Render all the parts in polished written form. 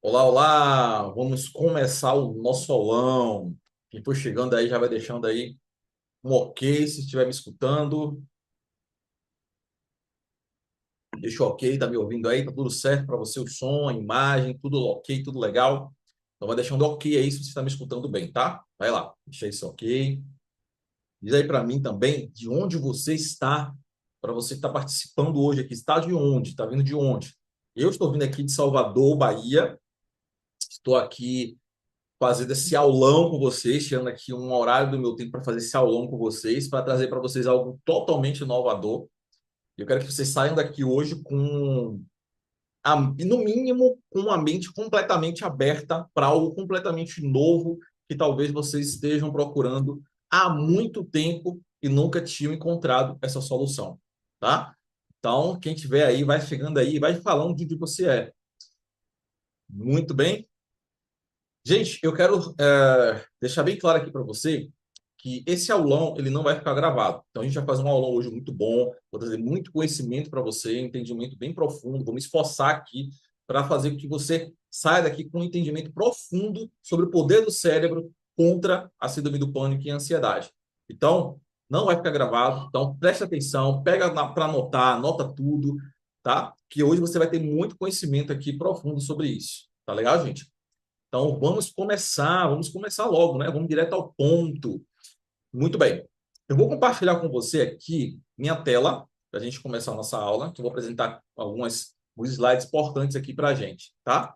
Olá, olá! Vamos começar o nosso aulão. Quem for chegando aí já vai deixando aí um ok se estiver me escutando. Deixa o ok, tá me ouvindo aí? Tá tudo certo para você? O som, a imagem, tudo ok, tudo legal? Então vai deixando ok aí se você está me escutando bem, tá? Vai lá, deixa esse ok. Diz aí para mim também de onde você está, para você que está participando hoje aqui. Está de onde? Está vindo de onde? Eu estou vindo aqui de Salvador, Bahia. Estou aqui fazendo esse aulão com vocês, tirando aqui um horário do meu tempo para fazer esse aulão com vocês, para trazer para vocês algo totalmente inovador. Eu quero que vocês saiam daqui hoje com, no mínimo, com uma mente completamente aberta para algo completamente novo que talvez vocês estejam procurando há muito tempo e nunca tinham encontrado essa solução, tá? Então, quem tiver aí, vai chegando aí, vai falando de onde você é. Muito bem. Gente, eu quero deixar bem claro aqui para você que esse aulão ele não vai ficar gravado. Então a gente vai fazer um aulão hoje muito bom, vou trazer muito conhecimento para você, entendimento bem profundo, vou me esforçar aqui para fazer com que você saia daqui com um entendimento profundo sobre o poder do cérebro contra a síndrome do pânico e a ansiedade. Então, não vai ficar gravado, então preste atenção, pega para anotar, anota tudo, tá? Que hoje você vai ter muito conhecimento aqui profundo sobre isso. Tá legal, gente? Então, vamos começar logo, né? Vamos direto ao ponto. Muito bem. Eu vou compartilhar com você aqui minha tela, para a gente começar a nossa aula, que eu vou apresentar alguns slides importantes aqui para a gente, tá?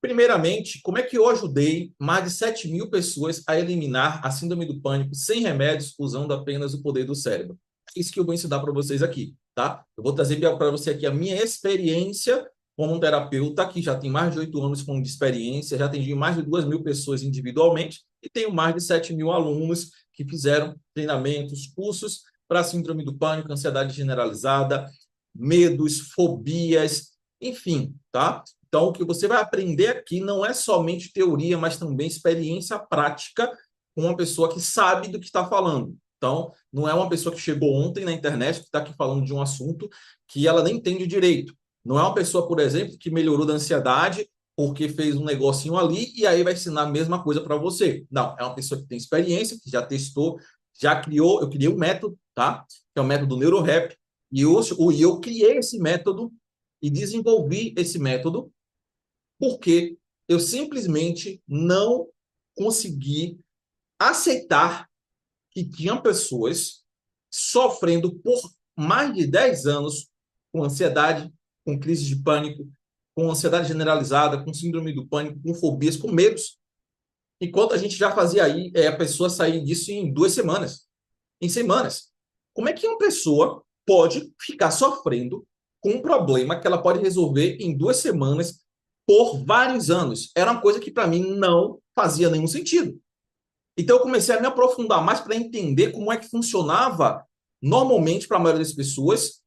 Primeiramente, como é que eu ajudei mais de 7 mil pessoas a eliminar a síndrome do pânico sem remédios, usando apenas o poder do cérebro? É isso que eu vou ensinar para vocês aqui, tá? Eu vou trazer para você aqui a minha experiência como um terapeuta que já tem mais de 8 anos de experiência, já atendi mais de 2 mil pessoas individualmente e tenho mais de 7 mil alunos que fizeram treinamentos, cursos para síndrome do pânico, ansiedade generalizada, medos, fobias, enfim, tá? Então, o que você vai aprender aqui não é somente teoria, mas também experiência prática com uma pessoa que sabe do que está falando. Então, não é uma pessoa que chegou ontem na internet, que está aqui falando de um assunto que ela nem entende direito. Não é uma pessoa, por exemplo, que melhorou da ansiedade porque fez um negocinho ali e aí vai ensinar a mesma coisa para você. Não, é uma pessoa que tem experiência, que já testou, já criou. Eu criei um método, tá? Que é o método NeuroRap. E eu criei esse método e desenvolvi esse método porque eu simplesmente não consegui aceitar que tinham pessoas sofrendo por mais de 10 anos com ansiedade, com crise de pânico, com ansiedade generalizada, com síndrome do pânico, com fobias, com medos, enquanto a gente já fazia aí a pessoa sair disso em 2 semanas, em semanas. Como é que uma pessoa pode ficar sofrendo com um problema que ela pode resolver em 2 semanas por vários anos? Era uma coisa que para mim não fazia nenhum sentido. Então eu comecei a me aprofundar mais para entender como é que funcionava normalmente para a maioria das pessoas,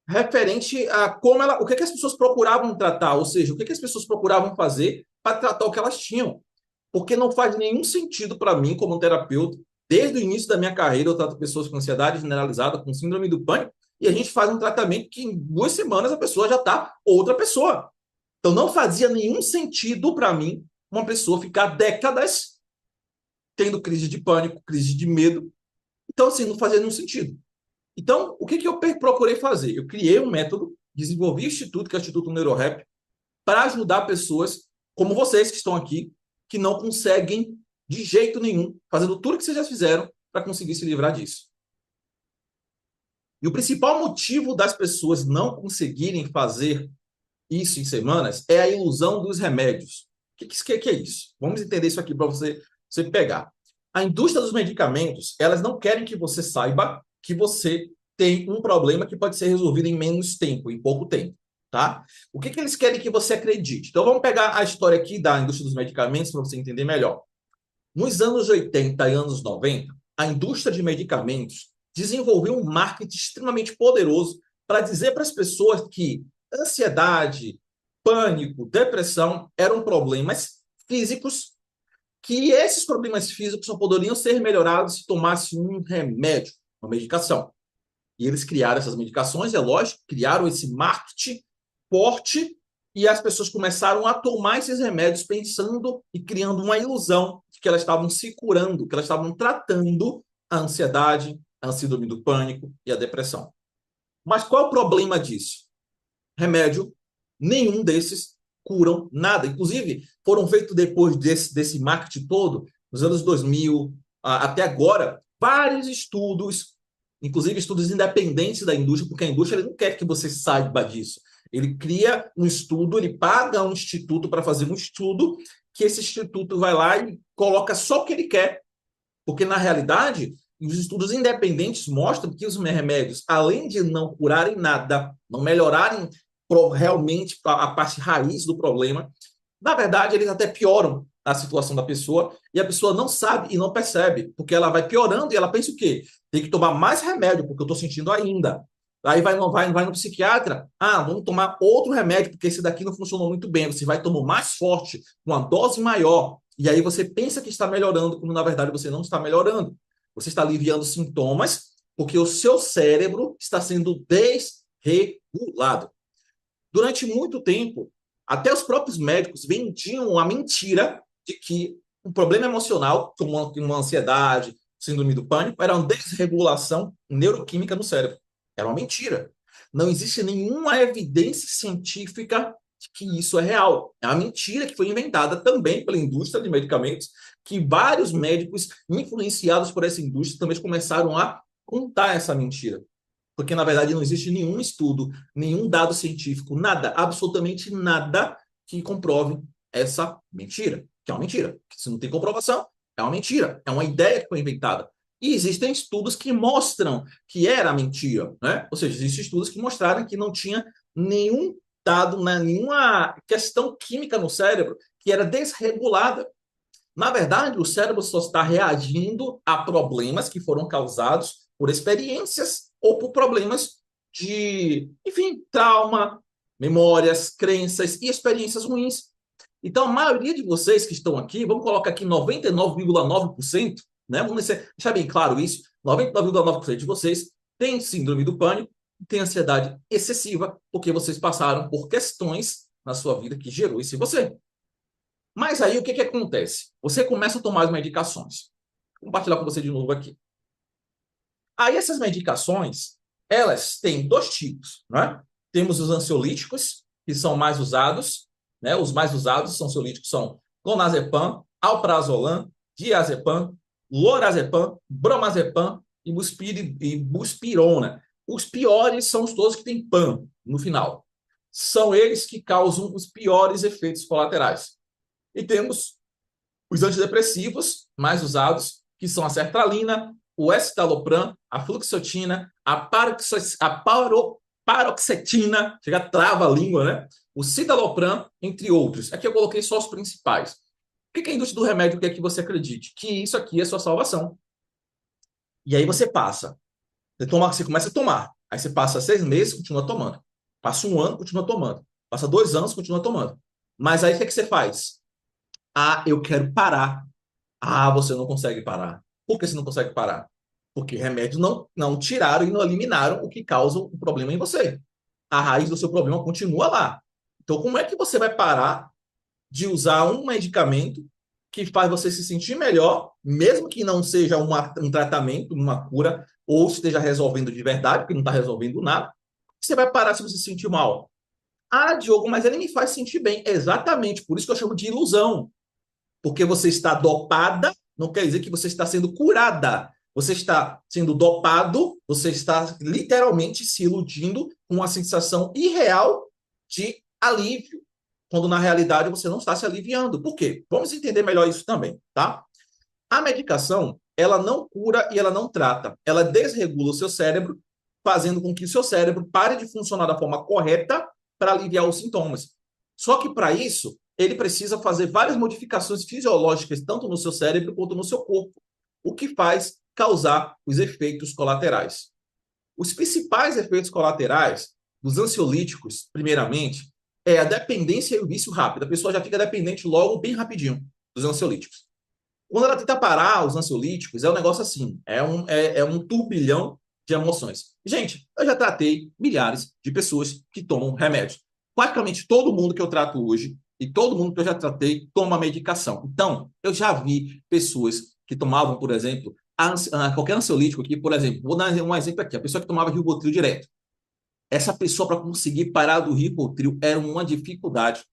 referente a o que as pessoas procuravam tratar, ou seja, o que as pessoas procuravam fazer para tratar o que elas tinham. Porque não faz nenhum sentido para mim, como um terapeuta, desde o início da minha carreira, eu trato pessoas com ansiedade generalizada, com síndrome do pânico, e a gente faz um tratamento que em 2 semanas a pessoa já está outra pessoa. Então não fazia nenhum sentido para mim uma pessoa ficar décadas tendo crise de pânico, crise de medo. Então, assim, não fazia nenhum sentido. Então, o que, que eu procurei fazer? Eu criei um método, desenvolvi o Instituto, que é o Instituto NeuroRap, para ajudar pessoas como vocês que estão aqui, que não conseguem de jeito nenhum, fazendo tudo que vocês já fizeram para conseguir se livrar disso. E o principal motivo das pessoas não conseguirem fazer isso em semanas é a ilusão dos remédios. O que é isso? Vamos entender isso aqui para você pegar. A indústria dos medicamentos, elas não querem que você saiba que você tem um problema que pode ser resolvido em menos tempo, em pouco tempo, tá? O que eles querem que você acredite? Então vamos pegar a história aqui da indústria dos medicamentos para você entender melhor. Nos anos 80 e anos 90, a indústria de medicamentos desenvolveu um marketing extremamente poderoso para dizer para as pessoas que ansiedade, pânico, depressão eram problemas físicos, que esses problemas físicos só poderiam ser melhorados se tomasse um remédio, uma medicação. E eles criaram essas medicações, é lógico, criaram esse marketing forte e as pessoas começaram a tomar esses remédios pensando e criando uma ilusão de que elas estavam se curando, que elas estavam tratando a ansiedade, a síndrome do pânico e a depressão. Mas qual é o problema disso? Remédio, nenhum desses curam nada. Inclusive, foram feitos depois desse marketing todo, nos anos 2000 até agora, vários estudos, inclusive estudos independentes da indústria, porque a indústria ele não quer que você saiba disso. Ele cria um estudo, ele paga um instituto para fazer um estudo, que esse instituto vai lá e coloca só o que ele quer. Porque, na realidade, os estudos independentes mostram que os remédios, além de não curarem nada, não melhorarem realmente a parte raiz do problema, na verdade, eles até pioram a situação da pessoa e a pessoa não sabe e não percebe, porque ela vai piorando e ela pensa o quê? Tem que tomar mais remédio, porque eu estou sentindo ainda. Aí vai no psiquiatra, vamos tomar outro remédio, porque esse daqui não funcionou muito bem. Você vai tomar mais forte, uma dose maior, e aí você pensa que está melhorando, quando na verdade você não está melhorando. Você está aliviando sintomas, porque o seu cérebro está sendo desregulado. Durante muito tempo, até os próprios médicos vendiam a mentira de que um problema emocional, como uma ansiedade, síndrome do pânico, era uma desregulação neuroquímica no cérebro. Era uma mentira. Não existe nenhuma evidência científica de que isso é real. É uma mentira que foi inventada também pela indústria de medicamentos, que vários médicos influenciados por essa indústria também começaram a contar essa mentira. Porque, na verdade, não existe nenhum estudo, nenhum dado científico, nada, absolutamente nada que comprove essa mentira, que é uma mentira. Se não tem comprovação, é uma mentira, é uma ideia que foi inventada. E existem estudos que mostram que era mentira, né? Ou seja, existem estudos que mostraram que não tinha nenhum dado, nenhuma questão química no cérebro que era desregulada. Na verdade, o cérebro só está reagindo a problemas que foram causados por experiências ou por problemas de, enfim, trauma, memórias, crenças e experiências ruins. Então, a maioria de vocês que estão aqui, vamos colocar aqui 99,9%, né? Vamos deixar bem claro isso, 99,9% de vocês têm síndrome do pânico, têm ansiedade excessiva, porque vocês passaram por questões na sua vida que gerou isso em você. Mas aí o que acontece? Você começa a tomar as medicações. Vou compartilhar com você de novo aqui. Aí essas medicações, elas têm dois tipos, né? Temos os ansiolíticos, que são mais usados, né? Os mais usados são ansiolíticos, são clonazepam, alprazolam, diazepam, lorazepam, bromazepam e buspirona. Os piores são os todos que têm PAM no final. São eles que causam os piores efeitos colaterais. E temos os antidepressivos mais usados, que são a sertralina, o escitalopram, a fluoxetina, a paroxetina, chega trava a língua, né? O citalopram, entre outros. Aqui eu coloquei só os principais. O que a indústria do remédio quer que você acredite? Que isso aqui é sua salvação. E aí você passa. Você começa a tomar. Aí você passa 6 meses, continua tomando. Passa 1 ano, continua tomando. Passa 2 anos, continua tomando. Mas aí o que você faz? Eu quero parar. Você não consegue parar. Por que você não consegue parar? Porque remédios não tiraram e não eliminaram o que causa o problema em você. A raiz do seu problema continua lá. Então, como é que você vai parar de usar um medicamento que faz você se sentir melhor, mesmo que não seja um tratamento, uma cura, ou esteja resolvendo de verdade, porque não está resolvendo nada? Você vai parar se você se sentir mal. Diogo, mas ele me faz sentir bem. Exatamente, por isso que eu chamo de ilusão. Porque você está dopada, não quer dizer que você está sendo curada. Você está sendo dopado, você está literalmente se iludindo com uma sensação irreal de alívio, quando na realidade você não está se aliviando. Por quê? Vamos entender melhor isso também, tá? A medicação, ela não cura e ela não trata. Ela desregula o seu cérebro, fazendo com que o seu cérebro pare de funcionar da forma correta para aliviar os sintomas. Só que para isso, ele precisa fazer várias modificações fisiológicas, tanto no seu cérebro quanto no seu corpo, o que faz causar os efeitos colaterais. Os principais efeitos colaterais dos ansiolíticos, primeiramente, é a dependência e o vício rápido. A pessoa já fica dependente logo, bem rapidinho, dos ansiolíticos. Quando ela tenta parar os ansiolíticos, é um negócio assim, é um turbilhão de emoções. Gente, eu já tratei milhares de pessoas que tomam remédio. Praticamente todo mundo que eu trato hoje e todo mundo que eu já tratei toma medicação. Então, eu já vi pessoas que tomavam, por exemplo, qualquer ansiolítico aqui, por exemplo, vou dar um exemplo aqui, a pessoa que tomava Rivotril direto. Essa pessoa, para conseguir parar do Rivotril, era uma dificuldade.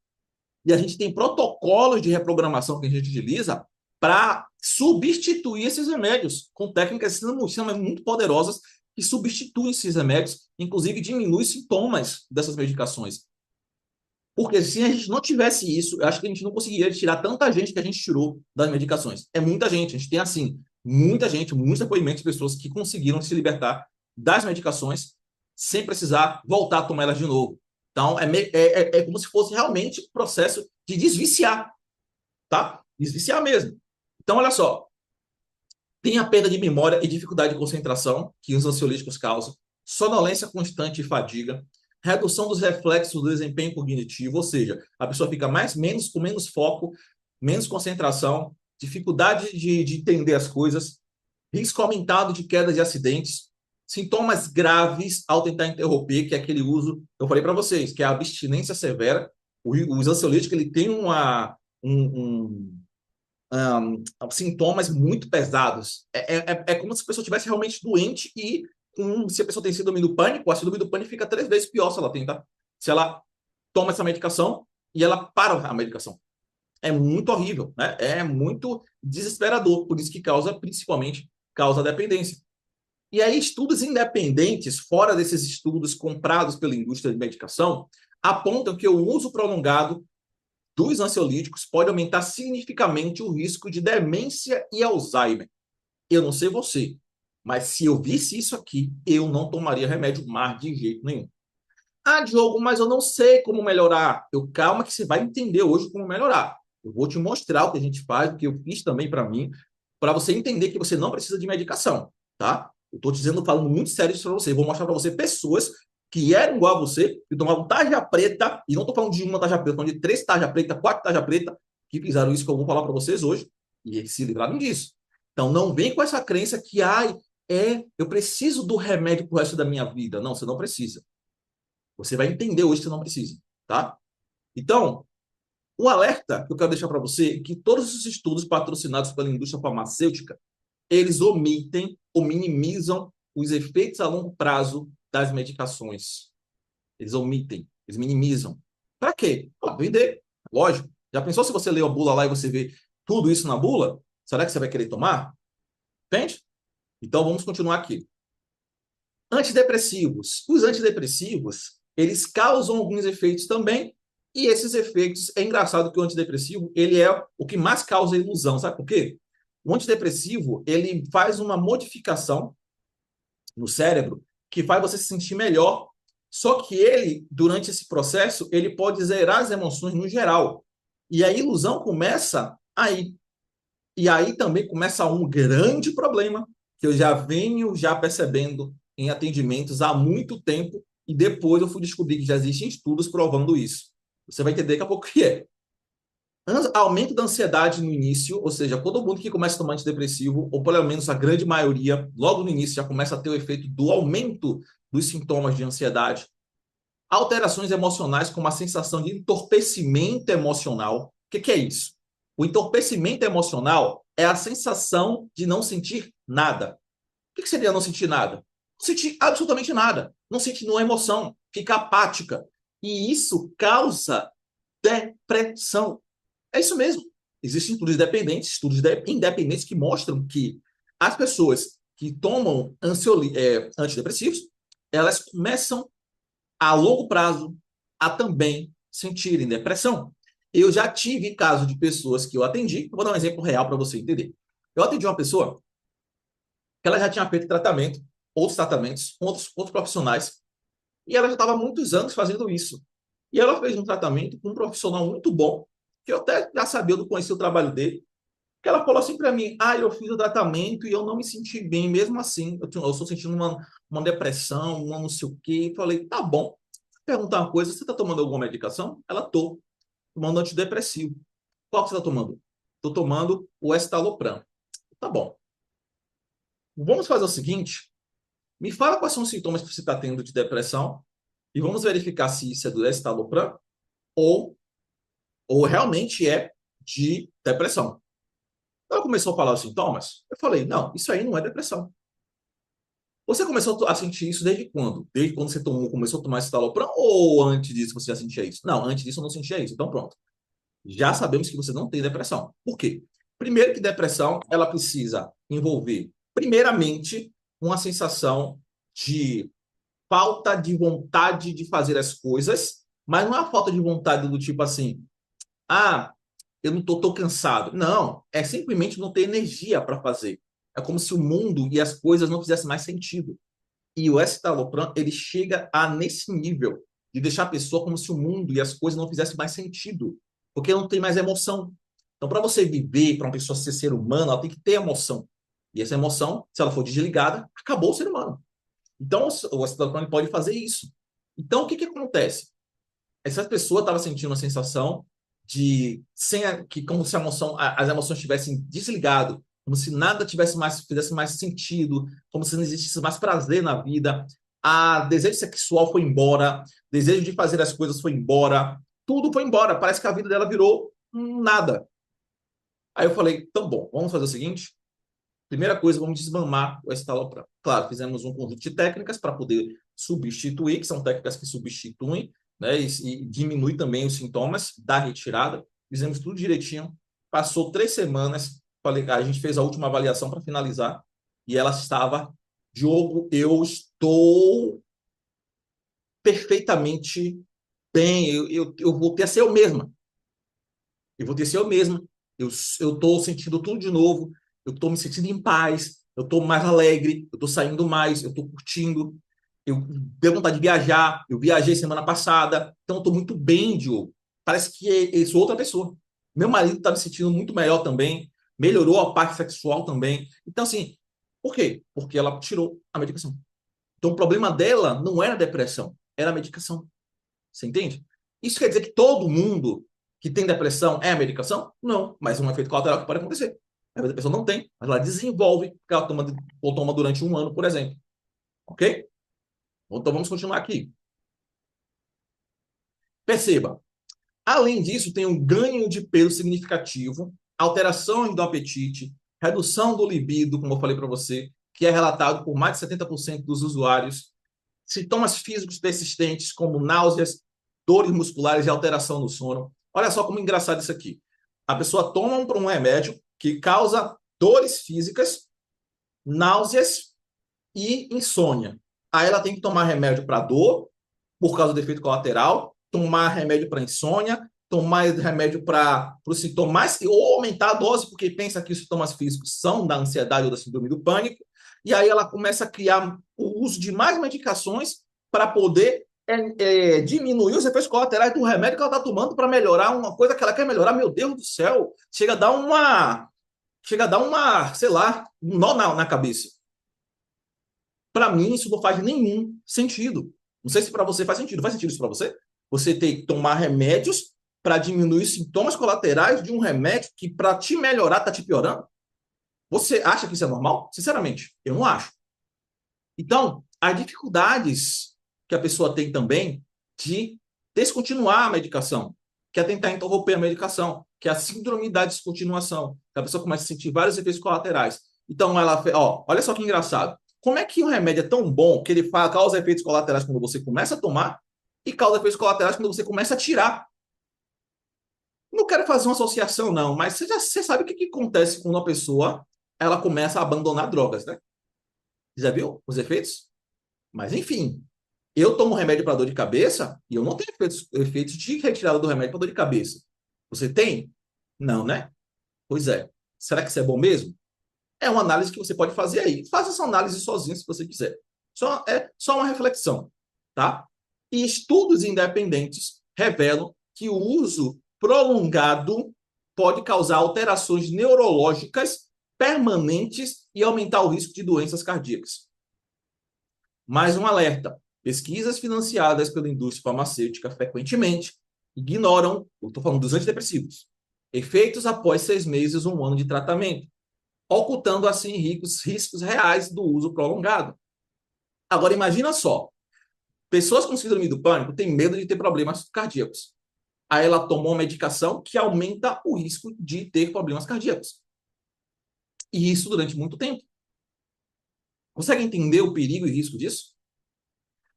E a gente tem protocolos de reprogramação que a gente utiliza para substituir esses remédios com técnicas muito poderosas que substituem esses remédios, inclusive diminuem os sintomas dessas medicações. Porque se a gente não tivesse isso, eu acho que a gente não conseguiria tirar tanta gente que a gente tirou das medicações. É muita gente, a gente tem assim, muita gente, muitos depoimentos de pessoas que conseguiram se libertar das medicações sem precisar voltar a tomar elas de novo. Então, é como se fosse realmente um processo de desviciar, tá? Desviciar mesmo. Então, olha só, tem a perda de memória e dificuldade de concentração que os ansiolíticos causam, sonolência constante e fadiga, redução dos reflexos do desempenho cognitivo, ou seja, a pessoa fica com menos foco, menos concentração, dificuldade de entender as coisas, risco aumentado de quedas de acidentes, sintomas graves ao tentar interromper, que é aquele uso, eu falei para vocês, que é a abstinência severa. Os ansiolíticos, ele tem um, sintomas muito pesados. É como se a pessoa estivesse realmente doente e se a pessoa tem síndrome do pânico, a síndrome do pânico fica 3 vezes pior se ela tenta. Se ela toma essa medicação e ela para a medicação. É muito horrível, né? É muito desesperador, por isso que principalmente, causa dependência. E aí, estudos independentes, fora desses estudos comprados pela indústria de medicação, apontam que o uso prolongado dos ansiolíticos pode aumentar significativamente o risco de demência e Alzheimer. Eu não sei você, mas se eu visse isso aqui, eu não tomaria remédio mais de jeito nenhum. Ah, Diogo, mas eu não sei como melhorar. Calma que você vai entender hoje como melhorar. Eu vou te mostrar o que a gente faz, o que eu fiz também para mim, para você entender que você não precisa de medicação, tá? Eu estou dizendo, falando muito sério isso para você. Eu vou mostrar para você pessoas que eram igual a você, que tomavam tarja preta, e não estou falando de uma tarja preta, estou falando de 3 tarja preta, 4 tarja preta, que fizeram isso que eu vou falar para vocês hoje, e eles se livraram disso. Então, não vem com essa crença que, eu preciso do remédio pro resto da minha vida. Não, você não precisa. Você vai entender hoje que você não precisa, tá? Então, o alerta que eu quero deixar para você é que todos os estudos patrocinados pela indústria farmacêutica, eles omitem ou minimizam os efeitos a longo prazo das medicações. Eles omitem, eles minimizam. Para quê? Para vender, lógico. Já pensou se você lê a bula lá e você vê tudo isso na bula? Será que você vai querer tomar? Entende? Então, vamos continuar aqui. Antidepressivos. Os antidepressivos, eles causam alguns efeitos também, e esses efeitos, é engraçado que o antidepressivo, ele é o que mais causa ilusão, sabe por quê? O antidepressivo, ele faz uma modificação no cérebro que faz você se sentir melhor, só que ele, durante esse processo, ele pode zerar as emoções no geral. E a ilusão começa aí. E aí também começa um grande problema que eu já venho percebendo em atendimentos há muito tempo e depois eu fui descobrir que já existem estudos provando isso. Você vai entender daqui a pouco o que é. Aumento da ansiedade no início, ou seja, todo mundo que começa a tomar antidepressivo, ou pelo menos a grande maioria, logo no início já começa a ter o efeito do aumento dos sintomas de ansiedade. Alterações emocionais como a sensação de entorpecimento emocional. O que é isso? O entorpecimento emocional é a sensação de não sentir nada. O que seria não sentir nada? Não sentir absolutamente nada. Não sentir nenhuma emoção. Ficar apática. E isso causa depressão. É isso mesmo. Existem estudos independentes que mostram que as pessoas que tomam antidepressivos, elas começam a longo prazo a também sentirem depressão. Eu já tive caso de pessoas que eu atendi, vou dar um exemplo real para você entender. Eu atendi uma pessoa que ela já tinha feito tratamento, outros tratamentos, outros profissionais, e ela já estava há muitos anos fazendo isso. E ela fez um tratamento com um profissional muito bom, que eu até já sabia, eu conhecia o trabalho dele, que ela falou assim para mim, eu fiz o tratamento e eu não me senti bem, mesmo assim, eu estou sentindo uma depressão, uma não sei o quê, e falei, tá bom, perguntar uma coisa, você está tomando alguma medicação? Ela, tô tomando antidepressivo. Qual que você está tomando? Estou tomando o estalopram. Tá bom. Vamos fazer o seguinte, Me fala quais são os sintomas que você está tendo de depressão e vamos verificar se isso é do escitalopram ou, ou realmente é de depressão. Ela começou a falar os sintomas, eu falei, não, isso aí não é depressão. Você começou a sentir isso desde quando? Desde quando você começou a tomar escitalopram ou antes disso você já sentia isso? Não, antes disso eu não sentia isso. Então pronto. Já sabemos que você não tem depressão. Por quê? Primeiro que depressão, ela precisa envolver, primeiramente, uma sensação de falta de vontade de fazer as coisas, mas não é a falta de vontade do tipo assim, ah, eu não tô cansado. Não, é simplesmente não ter energia para fazer. É como se o mundo e as coisas não fizessem mais sentido. E o escitalopram, ele chega a nesse nível de deixar a pessoa como se o mundo e as coisas não fizessem mais sentido, porque não tem mais emoção. Então, para você viver, para uma pessoa ser humano, ela tem que ter emoção. E essa emoção, se ela for desligada, acabou o ser humano. Então, o escitalopram pode fazer isso. Então, o que acontece? Essa pessoa estava sentindo uma sensação de que como se as emoções tivessem desligado, como se nada tivesse mais fizesse mais sentido, como se não existisse mais prazer na vida. A desejo sexual foi embora, desejo de fazer as coisas foi embora, tudo foi embora. Parece que a vida dela virou nada. Aí eu falei, então bom, vamos fazer o seguinte. Primeira coisa, vamos desmamar o escitalopram. Claro, fizemos um conjunto de técnicas para poder substituir, que são técnicas que substituem, né, e diminui também os sintomas da retirada. Fizemos tudo direitinho. Passou 3 semanas, a gente fez a última avaliação para finalizar e ela estava, Diogo, eu estou perfeitamente bem, eu voltei a ser eu mesma. Eu voltei a ser eu mesma. Eu estou sentindo tudo de novo. Eu estou me sentindo em paz. Eu estou mais alegre. Eu estou saindo mais. Eu estou curtindo. Eu dei vontade de viajar. Eu viajei semana passada. Então, eu estou muito bem, Diogo. Parece que eu sou outra pessoa. Meu marido está me sentindo muito melhor também. Melhorou a parte sexual também. Então, assim, por quê? Porque ela tirou a medicação. Então, o problema dela não era a depressão, era a medicação. Você entende? Isso quer dizer que todo mundo que tem depressão é a medicação? Não, mas é um efeito colateral que pode acontecer. A pessoa não tem, mas ela desenvolve porque ela toma durante um ano, por exemplo. Ok? Então vamos continuar aqui. Perceba, além disso, tem um ganho de peso significativo, alterações do apetite, redução do libido, como eu falei para você, que é relatado por mais de 70% dos usuários, sintomas físicos persistentes, como náuseas, dores musculares e alteração no sono. Olha só como engraçado isso aqui. A pessoa toma um remédio que causa dores físicas, náuseas e insônia. Aí ela tem que tomar remédio para dor, por causa do efeito colateral, tomar remédio para insônia, tomar remédio para os sintomas, ou aumentar a dose, porque pensa que os sintomas físicos são da ansiedade ou da síndrome do pânico, e aí ela começa a criar o uso de mais medicações para poder diminuir os efeitos colaterais do remédio que ela está tomando para melhorar uma coisa que ela quer melhorar. Meu Deus do céu, chega a dar uma, sei lá, um nó na cabeça. Para mim, isso não faz nenhum sentido. Não sei se para você faz sentido. Faz sentido isso para você? Você tem que tomar remédios para diminuir os sintomas colaterais de um remédio que, para te melhorar, está te piorando? Você acha que isso é normal? Sinceramente, eu não acho. Então, as dificuldades que a pessoa tem também de descontinuar a medicação, que é tentar interromper a medicação, que é a síndrome da descontinuação, que a pessoa começa a sentir vários efeitos colaterais. Então, olha só que engraçado. Como é que um remédio é tão bom que ele causa efeitos colaterais quando você começa a tomar e causa efeitos colaterais quando você começa a tirar? Não quero fazer uma associação, não, mas você sabe o que acontece quando uma pessoa ela começa a abandonar drogas, né? Já viu os efeitos? Mas, enfim, eu tomo remédio para dor de cabeça e eu não tenho efeitos de retirada do remédio para dor de cabeça. Você tem? Não, né? Pois é. Será que isso é bom mesmo? É uma análise que você pode fazer aí. Faça essa análise sozinho se você quiser. É só uma reflexão, tá? E estudos independentes revelam que o uso prolongado pode causar alterações neurológicas permanentes e aumentar o risco de doenças cardíacas. Mais um alerta: pesquisas financiadas pela indústria farmacêutica frequentemente ignoram, eu estou falando dos antidepressivos, efeitos após 6 meses ou um ano de tratamento, ocultando assim riscos reais do uso prolongado. Agora, imagina só, pessoas com síndrome do pânico têm medo de ter problemas cardíacos. Aí ela tomou uma medicação que aumenta o risco de ter problemas cardíacos. E isso durante muito tempo. Consegue entender o perigo e risco disso?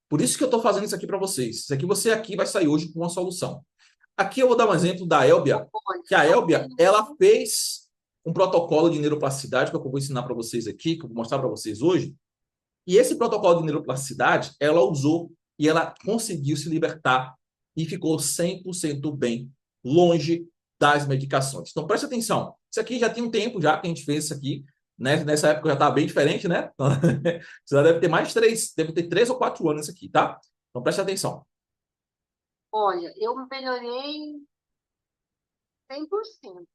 Por isso que eu estou fazendo isso aqui para vocês. Isso aqui você aqui vai sair hoje com uma solução. Aqui eu vou dar um exemplo da Elbia, que a Elbia, ela fez um protocolo de neuroplasticidade que eu vou ensinar para vocês aqui, que eu vou mostrar para vocês hoje. E esse protocolo de neuroplasticidade, ela usou e ela conseguiu se libertar e ficou 100% bem, longe das medicações. Então, preste atenção. Isso aqui já tem um tempo já que a gente fez isso aqui, né? Nessa época já estava bem diferente, né? Você já deve ter mais três, deve ter 3 ou 4 anos isso aqui, tá? Então, preste atenção. Olha, eu melhorei 100%.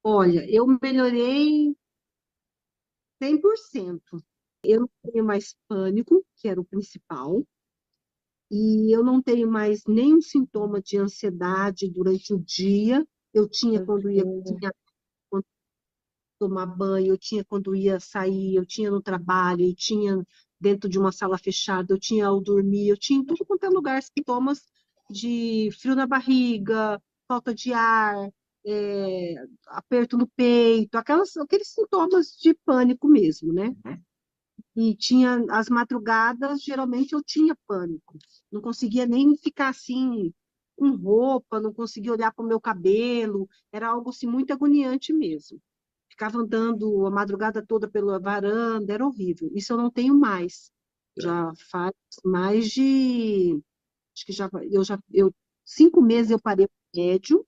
Olha, eu melhorei 100%. Eu não tenho mais pânico, que era o principal, e eu não tenho mais nenhum sintoma de ansiedade durante o dia. Eu tinha quando tinha quando tomar banho, eu tinha quando ia sair, eu tinha no trabalho, eu tinha dentro de uma sala fechada, eu tinha ao dormir, eu tinha em tudo quanto é lugar sintomas de frio na barriga, falta de ar, aperto no peito, aqueles sintomas de pânico mesmo, né? E tinha as madrugadas, geralmente eu tinha pânico. Não conseguia nem ficar assim com roupa, não conseguia olhar para o meu cabelo, era algo assim muito agoniante mesmo. Ficava andando a madrugada toda pela varanda, era horrível. Isso eu não tenho mais. Já faz mais de, acho que já 5 meses eu parei o remédio,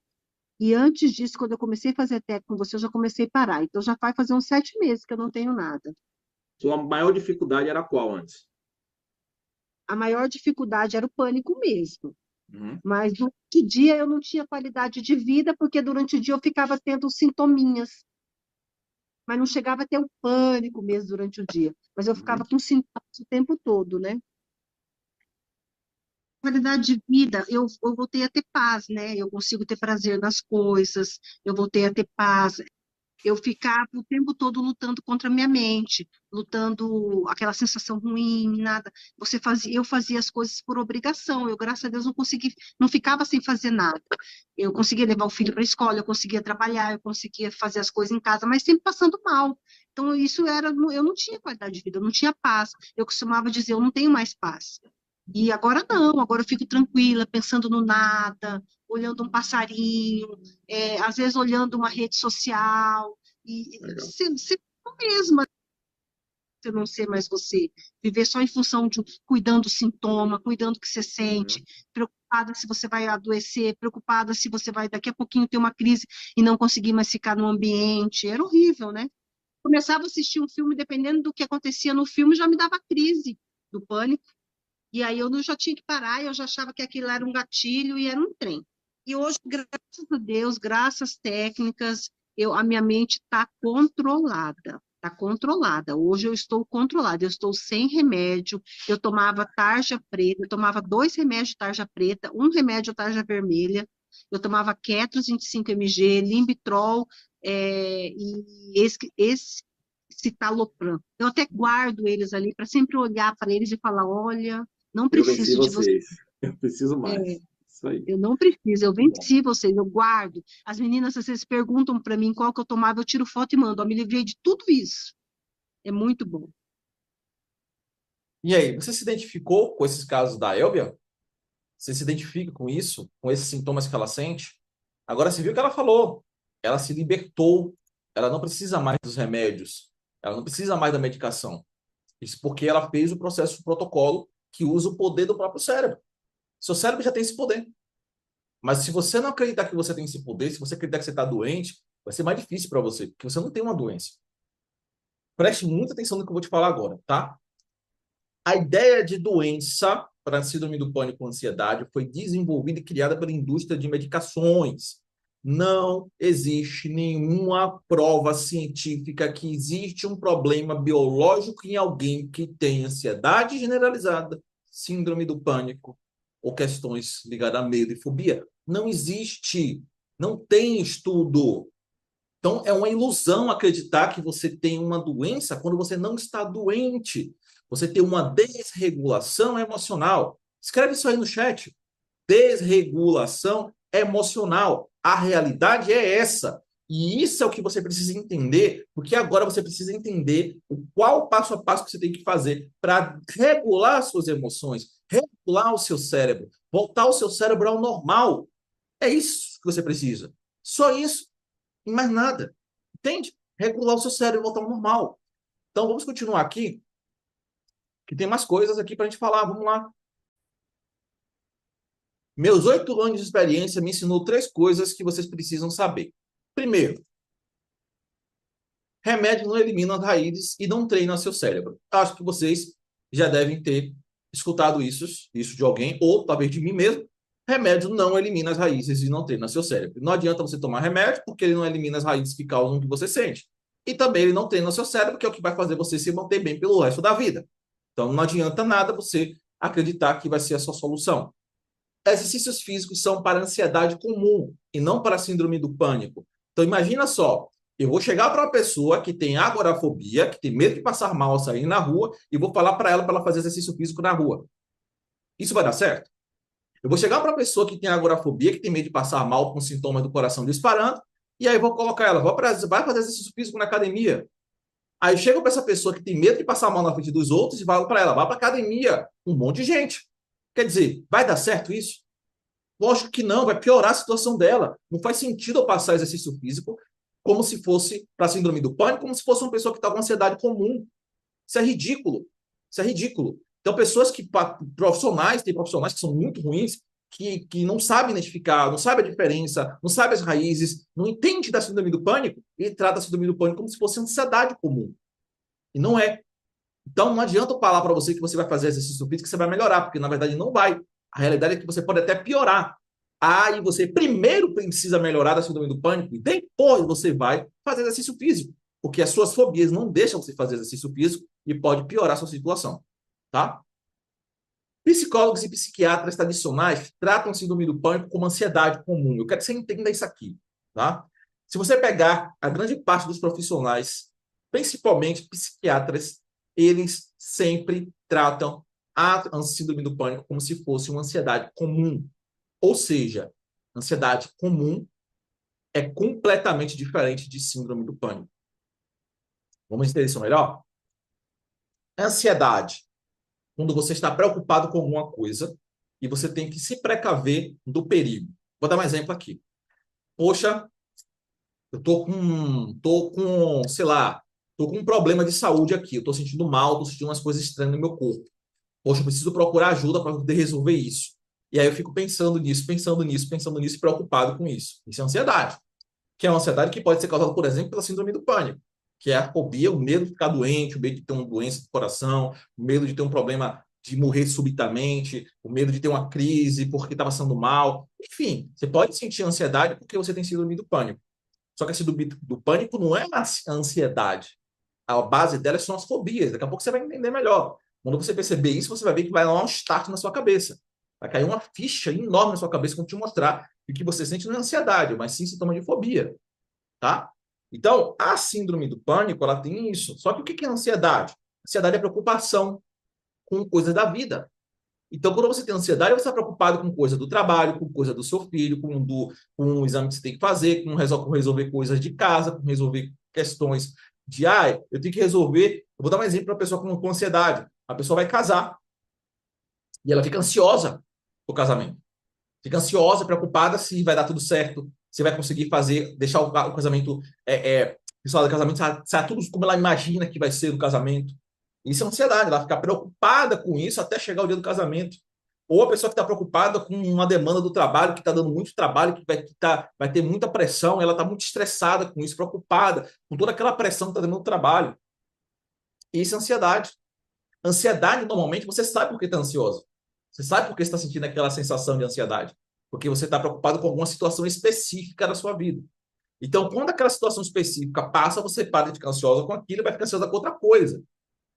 e antes disso, quando eu comecei a fazer técnico com você, eu já comecei a parar. Então já vai fazer uns 7 meses que eu não tenho nada. Sua maior dificuldade era qual antes? A maior dificuldade era o pânico mesmo. Uhum. Mas durante o dia eu não tinha qualidade de vida, porque durante o dia eu ficava tendo sintominhas, mas não chegava a ter o pânico mesmo durante o dia. Mas eu ficava Uhum. com sintomas o tempo todo, né? Qualidade de vida, eu voltei a ter paz, né? Eu consigo ter prazer nas coisas, eu voltei a ter paz. Eu ficava o tempo todo lutando contra a minha mente, lutando aquela sensação ruim, nada. Eu fazia as coisas por obrigação. Eu, graças a Deus, não consegui, não ficava sem fazer nada. Eu conseguia levar o filho para a escola, eu conseguia trabalhar, eu conseguia fazer as coisas em casa, mas sempre passando mal. Então, eu não tinha qualidade de vida, eu não tinha paz. Eu costumava dizer, eu não tenho mais paz. E agora não, agora eu fico tranquila, pensando no nada, olhando um passarinho, às vezes olhando uma rede social, e Legal. ser eu mesma, você não ser mais você, viver só em função de cuidando do sintoma, cuidando do que você sente, Uhum. preocupada se você vai adoecer, preocupada se você vai daqui a pouquinho ter uma crise e não conseguir mais ficar no ambiente. Era horrível, né? Começava a assistir um filme, dependendo do que acontecia no filme, já me dava crise do pânico. E aí eu já tinha que parar, eu já achava que aquilo era um gatilho e era um trem. E hoje, graças a Deus, graças às técnicas, a minha mente está controlada. Está controlada. Hoje eu estou controlada, eu estou sem remédio. Eu tomava tarja preta, eu tomava 2 remédios de tarja preta, um remédio de tarja vermelha. Eu tomava Ketros 25 mg, Limbitrol e esse citalopram. Eu até guardo eles ali para sempre olhar para eles e falar: olha, não Eu venci preciso de você. vocês. Eu preciso É, mais. Isso aí. eu não preciso, eu Muito bom. venci vocês, eu guardo. As meninas, às vezes, perguntam para mim qual que eu tomava, eu tiro foto e mando. Eu me livrei de tudo isso. É muito bom. E aí, você se identificou com esses casos da Elbia? Você se identifica com isso, com esses sintomas que ela sente? Agora, você viu o que ela falou. Ela se libertou. Ela não precisa mais dos remédios. Ela não precisa mais da medicação. Isso porque ela fez o processo, o protocolo que usa o poder do próprio cérebro. Seu cérebro já tem esse poder. Mas se você não acreditar que você tem esse poder, se você acreditar que você está doente, vai ser mais difícil para você, porque você não tem uma doença. Preste muita atenção no que eu vou te falar agora, tá? A ideia de doença para síndrome do pânico e ansiedade foi desenvolvida e criada pela indústria de medicações. Não existe nenhuma prova científica que existe um problema biológico em alguém que tem ansiedade generalizada, síndrome do pânico ou questões ligadas a medo e fobia. Não existe. Não tem estudo. Então, é uma ilusão acreditar que você tem uma doença quando você não está doente. Você tem uma desregulação emocional. Escreve isso aí no chat. Desregulação emocional. A realidade é essa. E isso é o que você precisa entender, porque agora você precisa entender qual o passo a passo que você tem que fazer para regular suas emoções, regular o seu cérebro, voltar o seu cérebro ao normal. É isso que você precisa. Só isso, e mais nada. Entende? Regular o seu cérebro e voltar ao normal. Então, vamos continuar aqui, que tem mais coisas aqui para a gente falar. Vamos lá. Meus 8 anos de experiência me ensinou 3 coisas que vocês precisam saber. Primeiro, remédio não elimina as raízes e não treina seu cérebro. Acho que vocês já devem ter escutado isso de alguém, ou talvez de mim mesmo. Remédio não elimina as raízes e não treina seu cérebro. Não adianta você tomar remédio, porque ele não elimina as raízes que causam o que você sente. E também ele não treina seu cérebro, que é o que vai fazer você se manter bem pelo resto da vida. Então não adianta nada você acreditar que vai ser a sua solução. Exercícios físicos são para ansiedade comum e não para síndrome do pânico. Então, imagina só, eu vou chegar para uma pessoa que tem agorafobia, que tem medo de passar mal ao sair na rua, e vou falar para ela fazer exercício físico na rua. Isso vai dar certo? Eu vou chegar para uma pessoa que tem agorafobia, que tem medo de passar mal com sintomas do coração disparando, e aí vou colocar ela, vai fazer exercício físico na academia. Aí eu chego para essa pessoa que tem medo de passar mal na frente dos outros e falo para ela, vá para academia, um monte de gente. Quer dizer, vai dar certo isso? Lógico que não, vai piorar a situação dela. Não faz sentido eu passar exercício físico como se fosse para síndrome do pânico, como se fosse uma pessoa que está com ansiedade comum. Isso é ridículo. Isso é ridículo. Então, pessoas que, profissionais, tem profissionais que são muito ruins, que não sabem identificar, não sabem a diferença, não sabem as raízes, não entende da síndrome do pânico e trata a síndrome do pânico como se fosse ansiedade comum. E não é. Então, não adianta eu falar para você que você vai fazer exercício físico que você vai melhorar, porque na verdade não vai. A realidade é que você pode até piorar. Aí você primeiro precisa melhorar da síndrome do pânico e depois você vai fazer exercício físico, porque as suas fobias não deixam você fazer exercício físico e pode piorar a sua situação, tá? Psicólogos e psiquiatras tradicionais tratam a síndrome do pânico como ansiedade comum. Eu quero que você entenda isso aqui, tá? Se você pegar a grande parte dos profissionais, principalmente psiquiatras, eles sempre tratam a síndrome do pânico como se fosse uma ansiedade comum. Ou seja, ansiedade comum é completamente diferente de síndrome do pânico. Vamos entender isso melhor? Ansiedade, quando você está preocupado com alguma coisa e você tem que se precaver do perigo. Vou dar um exemplo aqui. Poxa, eu sei lá, tô com um problema de saúde aqui, eu tô sentindo mal, tô sentindo umas coisas estranhas no meu corpo. Poxa, eu preciso procurar ajuda para poder resolver isso. E aí eu fico pensando nisso, pensando nisso, pensando nisso e preocupado com isso. Isso é ansiedade. Que é uma ansiedade que pode ser causada, por exemplo, pela síndrome do pânico, que é a fobia, o medo de ficar doente, o medo de ter uma doença do coração, o medo de ter um problema de morrer subitamente, o medo de ter uma crise porque está passando mal. Enfim, você pode sentir ansiedade porque você tem síndrome do pânico. Só que a síndrome do pânico não é a ansiedade. A base dela são as fobias. Daqui a pouco você vai entender melhor. Quando você perceber isso, você vai ver que vai dar um start na sua cabeça. Vai cair uma ficha enorme na sua cabeça quando te mostrar que o que você sente não é ansiedade, mas sim sintoma de fobia, tá? Então, a síndrome do pânico, ela tem isso. Só que o que é ansiedade? Ansiedade é preocupação com coisas da vida. Então, quando você tem ansiedade, você está preocupado com coisa do trabalho, com coisa do seu filho, com o exame que você tem que fazer, com resolver coisas de casa, com resolver questões de, eu tenho que resolver. Eu vou dar um exemplo para a pessoa com ansiedade. A pessoa vai casar e ela fica ansiosa pro casamento. Fica ansiosa, preocupada se vai dar tudo certo, se vai conseguir fazer, deixar o casamento, pessoal do casamento, sabe tudo como ela imagina que vai ser o casamento. Isso é ansiedade, ela fica preocupada com isso até chegar o dia do casamento. Ou a pessoa que está preocupada com uma demanda do trabalho, que está dando muito trabalho, vai ter muita pressão, ela está muito estressada com isso, preocupada com toda aquela pressão que está dando no trabalho. Isso é ansiedade. Ansiedade, normalmente, você sabe por que está ansioso. Você sabe por que está sentindo aquela sensação de ansiedade. porque você está preocupado com alguma situação específica da sua vida. Então, quando aquela situação específica passa, você para de ficar ansiosa com aquilo e vai ficar ansiosa com outra coisa.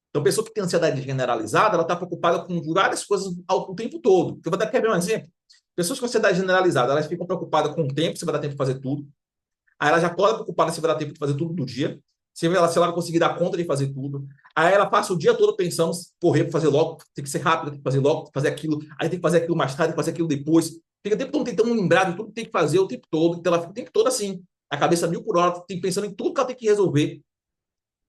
Então, a pessoa que tem ansiedade generalizada, ela está preocupada com várias coisas o tempo todo. Eu vou dar aqui um exemplo. Pessoas com ansiedade generalizada, elas ficam preocupadas com o tempo, se vai dar tempo de fazer tudo. Aí ela já acorda preocupada se vai dar tempo de fazer tudo do dia, se ela vai conseguir dar conta de fazer tudo. Aí ela passa o dia todo pensando, correr para fazer logo, tem que ser rápido, tem que fazer logo, tem que fazer aquilo, aí tem que fazer aquilo mais tarde, tem que fazer aquilo depois. Fica o tempo todo tentando lembrar de tudo que tem que fazer o tempo todo. Então ela fica o tempo todo assim, a cabeça mil por hora, pensando em tudo que ela tem que resolver.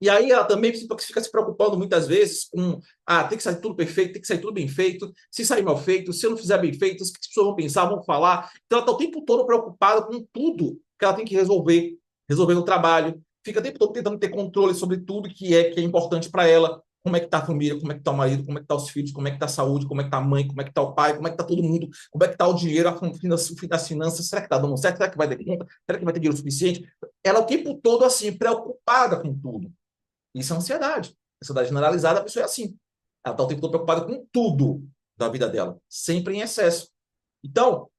E aí ela também fica se preocupando muitas vezes com, tem que sair tudo perfeito, tem que sair tudo bem feito, se sair mal feito, se eu não fizer bem feito, o que as pessoas vão pensar, vão falar. Então ela está o tempo todo preocupada com tudo que ela tem que resolver no trabalho, fica o tempo todo tentando ter controle sobre tudo que é importante para ela, como é que está a família, como é que está o marido, como é que está os filhos, como é que está a saúde, como é que está a mãe, como é que está o pai, como é que está todo mundo, como é que está o dinheiro, as finanças, será que está dando certo, será que vai ter conta, será que vai ter dinheiro suficiente? Ela o tempo todo assim, preocupada com tudo. Isso é ansiedade. Ansiedade generalizada, a pessoa é assim. Ela está o tempo todo preocupada com tudo da vida dela, sempre em excesso. Então,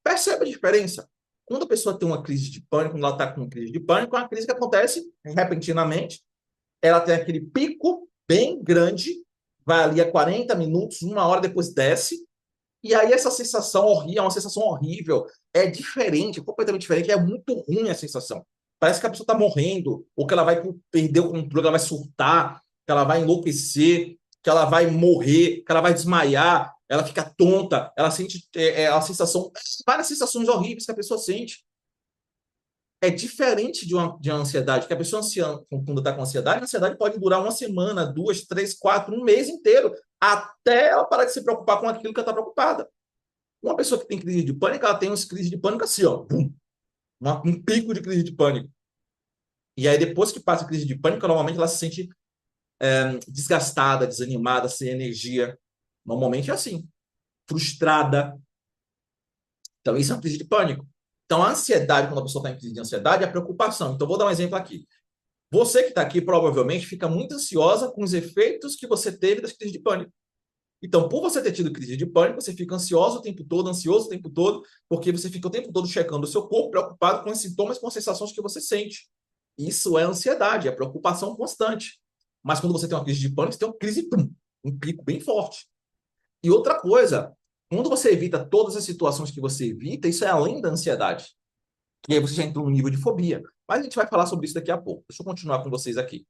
percebe a diferença. Quando a pessoa tem uma crise de pânico, quando ela está com uma crise de pânico, é uma crise que acontece repentinamente, ela tem aquele pico bem grande, vai ali a 40 minutos, uma hora depois desce, e aí essa sensação horrível, é uma sensação horrível, é diferente, é completamente diferente, é muito ruim a sensação. Parece que a pessoa está morrendo, ou que ela vai perder o controle, que ela vai surtar, que ela vai enlouquecer, que ela vai morrer, que ela vai desmaiar, ela fica tonta, ela sente a sensação, várias sensações horríveis que a pessoa sente. É diferente de uma ansiedade, que a pessoa quando está com ansiedade, a ansiedade pode durar uma semana, duas, três, quatro, um mês inteiro, até ela parar de se preocupar com aquilo que ela está preocupada. Uma pessoa que tem crise de pânico, ela tem umas crises de pânico assim, ó, bum, um pico de crise de pânico. E aí, depois que passa a crise de pânico, normalmente ela se sente desgastada, desanimada, sem energia. Normalmente é assim, frustrada. Então, isso é uma crise de pânico. Então, a ansiedade, quando a pessoa está em crise de ansiedade, é a preocupação. Então, vou dar um exemplo aqui. Você que está aqui provavelmente fica muito ansiosa com os efeitos que você teve das crises de pânico. Então, por você ter tido crise de pânico, você fica ansioso o tempo todo, ansioso o tempo todo, porque você fica o tempo todo checando o seu corpo, preocupado com os sintomas, com as sensações que você sente. Isso é ansiedade, é preocupação constante. Mas quando você tem uma crise de pânico, você tem uma crise, pum, um pico bem forte. E outra coisa, quando você evita todas as situações que você evita, isso é além da ansiedade. E aí você já entrou no nível de fobia. Mas a gente vai falar sobre isso daqui a pouco. Deixa eu continuar com vocês aqui.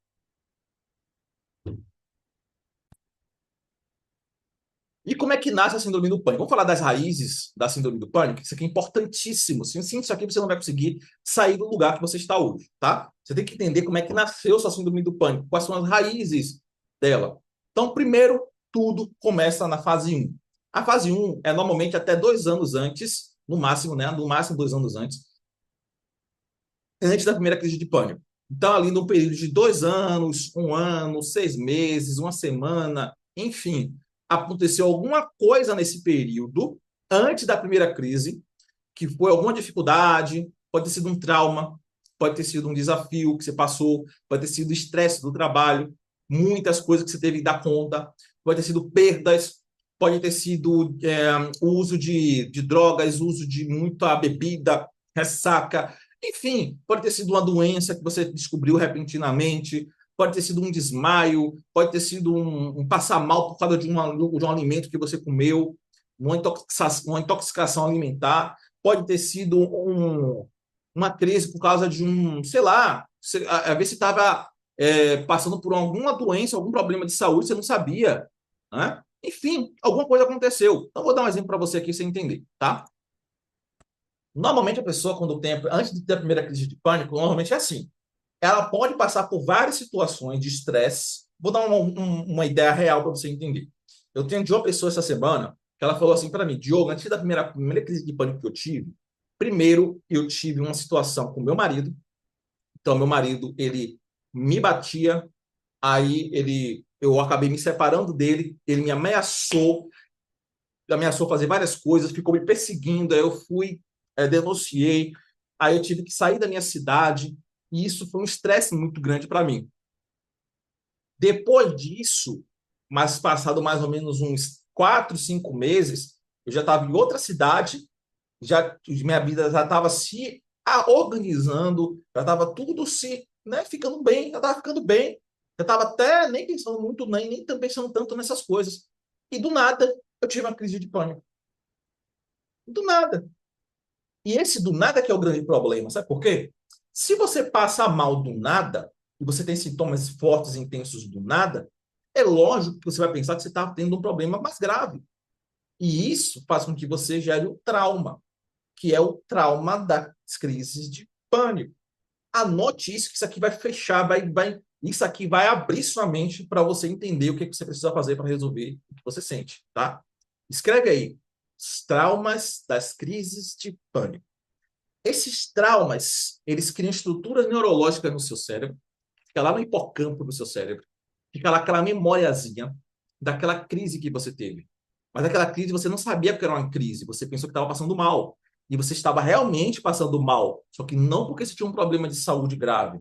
E como é que nasce a síndrome do pânico? Vamos falar das raízes da síndrome do pânico? Isso aqui é importantíssimo. Sem isso aqui, você não vai conseguir sair do lugar que você está hoje, tá? Você tem que entender como é que nasceu sua síndrome do pânico, quais são as raízes dela. Então, primeiro, tudo começa na fase 1. A fase 1 é normalmente até 2 anos antes, no máximo, né? No máximo 2 anos antes da primeira crise de pânico. Então, ali no período de 2 anos, 1 ano, 6 meses, uma semana, enfim, aconteceu alguma coisa nesse período, antes da primeira crise, que foi alguma dificuldade, pode ter sido um trauma, pode ter sido um desafio que você passou, pode ter sido estresse do trabalho, muitas coisas que você teve que dar conta, pode ter sido perdas, pode ter sido uso de drogas, uso de muita bebida, ressaca, enfim, pode ter sido uma doença que você descobriu repentinamente, pode ter sido um desmaio, pode ter sido um passar mal por causa de um alimento que você comeu, uma intoxicação alimentar, pode ter sido uma crise por causa de sei lá, às vezes você estava passando por alguma doença, algum problema de saúde, você não sabia, né? Enfim, alguma coisa aconteceu. Então, vou dar um exemplo para você aqui, para você entender, tá? Normalmente, a pessoa, quando tem, antes de ter a primeira crise de pânico, normalmente é assim. Ela pode passar por várias situações de estresse. Vou dar uma ideia real para você entender. Eu tenho de uma pessoa essa semana que ela falou assim para mim, Diogo, antes da primeira crise de pânico que eu tive, primeiro eu tive uma situação com meu marido. Então, meu marido, ele me batia, aí eu acabei me separando dele, ele me ameaçou fazer várias coisas, ficou me perseguindo, aí eu fui, denunciei, aí eu tive que sair da minha cidade, e isso foi um estresse muito grande para mim. Depois disso, passado mais ou menos uns 4, 5 meses, eu já estava em outra cidade, minha vida já estava se organizando, já estava tudo se, né, ficando bem, já estava ficando bem, eu estava até nem pensando muito, nem pensando tanto nessas coisas. E do nada, eu tive uma crise de pânico. Do nada. E esse do nada que é o grande problema, sabe por quê? Se você passa mal do nada, e você tem sintomas fortes e intensos do nada, é lógico que você vai pensar que você está tendo um problema mais grave. E isso faz com que você gere o trauma, que é o trauma das crises de pânico. Anote isso, que isso aqui vai fechar, isso aqui vai abrir sua mente para você entender o que você precisa fazer para resolver o que você sente, tá? Escreve aí, os traumas das crises de pânico. Esses traumas, eles criam estruturas neurológicas no seu cérebro, fica lá no hipocampo do seu cérebro, fica lá aquela memóriazinha daquela crise que você teve. Mas aquela crise você não sabia que era uma crise, você pensou que estava passando mal. E você estava realmente passando mal, só que não porque você tinha um problema de saúde grave,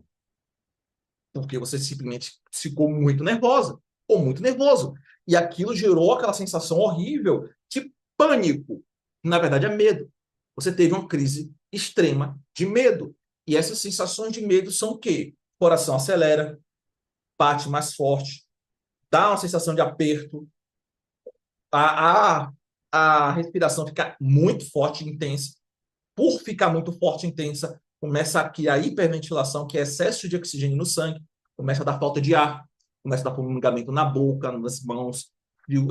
porque você simplesmente ficou muito nervosa ou muito nervoso. E aquilo gerou aquela sensação horrível de pânico. Na verdade, é medo. Você teve uma crise extrema de medo. E essas sensações de medo são o quê? O coração acelera, bate mais forte, dá uma sensação de aperto, a, a, a respiração fica muito forte e intensa. Por ficar muito forte e intensa, começa aqui a hiperventilação, que é excesso de oxigênio no sangue, começa a dar falta de ar, começa a dar formigamento na boca, nas mãos, frio,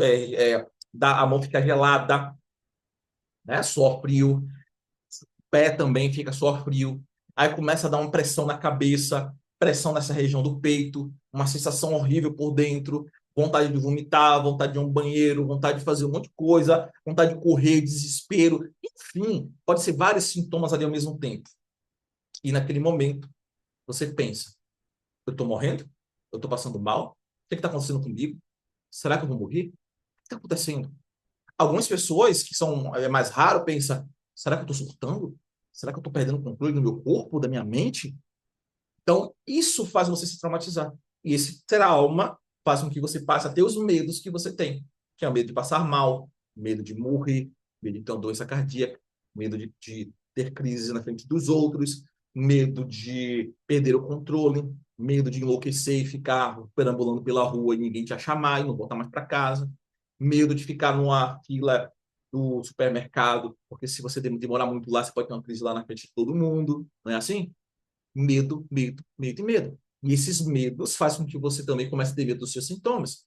a mão fica gelada, né? Suor frio, o pé também fica suor frio, aí começa a dar uma pressão na cabeça, pressão nessa região do peito, uma sensação horrível por dentro, vontade de vomitar, vontade de ir a um banheiro, vontade de fazer um monte de coisa, vontade de correr, desespero, enfim, pode ser vários sintomas ali ao mesmo tempo. E naquele momento, você pensa, eu estou morrendo? Eu estou passando mal? O que está acontecendo comigo? Será que eu vou morrer? O que está acontecendo? Algumas pessoas que são mais raro pensam, será que eu estou surtando? Será que eu estou perdendo o controle do meu corpo, da minha mente? Então, isso faz você se traumatizar. E esse trauma faz com que você passe a ter os medos que você tem, que é o medo de passar mal, medo de morrer, medo de ter uma doença cardíaca, medo de ter crises na frente dos outros, medo de perder o controle, medo de enlouquecer e ficar perambulando pela rua e ninguém te achar mais, não voltar mais para casa, medo de ficar numa fila do supermercado, porque se você demorar muito lá, você pode ter uma crise lá na frente de todo mundo, não é assim? Medo, medo, medo e medo. E esses medos fazem com que você também comece a ter medo dos seus sintomas.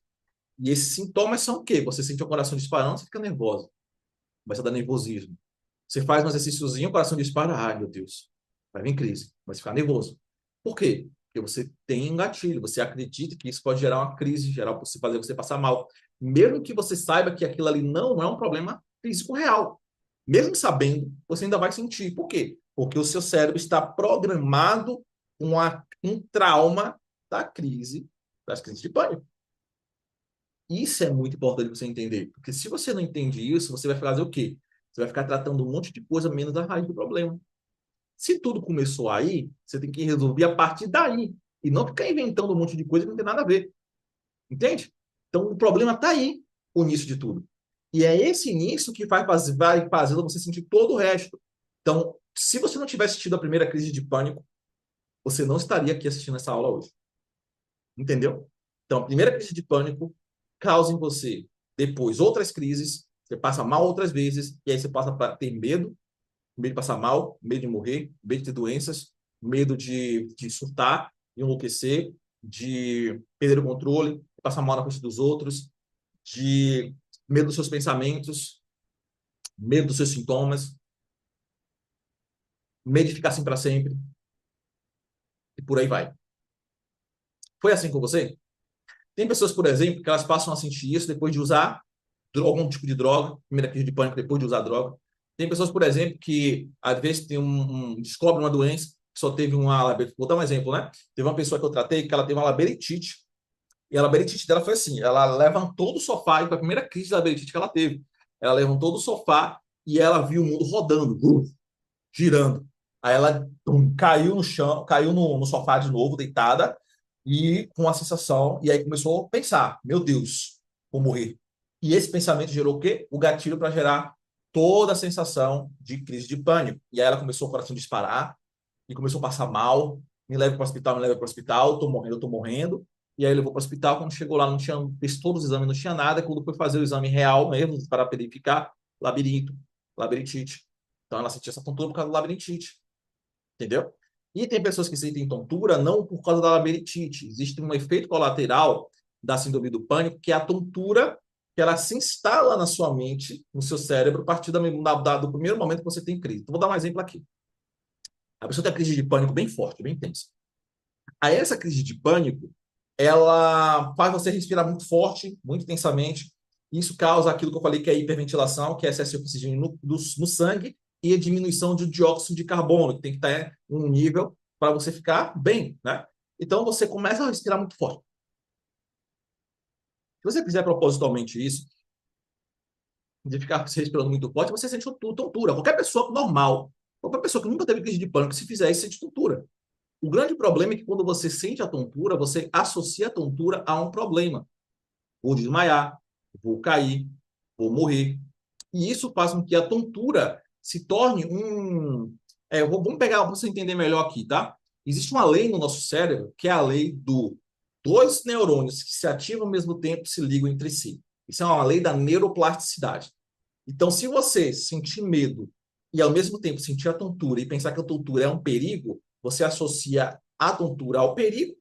E esses sintomas são o quê? Você sente o coração disparando, você fica nervosa. Começa a dar nervosismo. Você faz um exercíciozinho, o coração dispara, ai meu Deus, vai vir crise, vai ficar nervoso. Por quê? Porque você tem um gatilho, você acredita que isso pode gerar uma crise, fazer você passar mal. Mesmo que você saiba que aquilo ali não é um problema físico real. Mesmo sabendo, você ainda vai sentir. Por quê? Porque o seu cérebro está programado com um trauma das crises de pânico. Isso é muito importante você entender, porque se você não entende isso, você vai fazer o quê? Você vai ficar tratando um monte de coisa menos da raiz do problema. Se tudo começou aí, você tem que resolver a partir daí, e não ficar inventando um monte de coisa que não tem nada a ver. Entende? Então, o problema está aí, o início de tudo. E é esse início que vai fazendo você sentir todo o resto. Então, se você não tivesse tido a primeira crise de pânico, você não estaria aqui assistindo essa aula hoje. Entendeu? Então, a primeira crise de pânico causa em você, depois, outras crises, você passa mal outras vezes, e aí você passa para ter medo, medo de passar mal, medo de morrer, medo de ter doenças, medo de surtar, de enlouquecer, de perder o controle, passar mal na frente dos outros, de medo dos seus pensamentos, medo dos seus sintomas, medo de ficar assim para sempre, e por aí vai. Foi assim com você? Tem pessoas, por exemplo, que elas passam a sentir isso depois de usar algum tipo de droga, primeira crise de pânico depois de usar droga. Tem pessoas, por exemplo, que às vezes descobre uma doença, só teve uma labirintite. Vou dar um exemplo, né? Teve uma pessoa que eu tratei que ela teve uma labirintite, e a labirintite dela foi assim: ela levantou do sofá, e foi a primeira crise de labirintite que ela teve. Ela levantou do sofá e ela viu o mundo rodando, girando. Aí ela caiu no chão, caiu no sofá de novo, deitada, e com a sensação, e aí começou a pensar: meu Deus, vou morrer. E esse pensamento gerou o quê? O gatilho para gerar toda a sensação de crise de pânico. E aí ela começou o coração a disparar e começou a passar mal. Me leva para o hospital, me leva para o hospital, estou morrendo, estou morrendo. E aí levou para o hospital, quando chegou lá, não tinha, fez todos os exames, não tinha nada. Quando foi fazer o exame real mesmo, para verificar, labirinto, labirintite. Então ela sentia essa tontura por causa do labirintite, entendeu? E tem pessoas que sentem tontura não por causa da labirintite. Existe um efeito colateral da síndrome do pânico, que é a tontura que ela se instala na sua mente, no seu cérebro, a partir do primeiro momento que você tem crise. Então, vou dar um exemplo aqui. A pessoa tem uma crise de pânico bem forte, bem intensa. Aí essa crise de pânico, ela faz você respirar muito forte, muito intensamente. Isso causa aquilo que eu falei que é a hiperventilação, que é excesso de oxigênio no sangue e a diminuição de dióxido de carbono, que tem que estar em um nível para você ficar bem, né? Então você começa a respirar muito forte. Se você fizer propositalmente isso, de ficar respirando muito forte, você sente tontura. Qualquer pessoa normal, qualquer pessoa que nunca teve crise de pânico, se fizer isso, sente tontura. O grande problema é que quando você sente a tontura, você associa a tontura a um problema. Vou desmaiar, vou cair, vou morrer. E isso faz com que a tontura se torne um. Vamos pegar para você entender melhor aqui, tá? Existe uma lei no nosso cérebro que é a lei do dois neurônios que se ativam ao mesmo tempo se ligam entre si. Isso é uma lei da neuroplasticidade. Então, se você sentir medo e ao mesmo tempo sentir a tontura e pensar que a tontura é um perigo, você associa a tontura ao perigo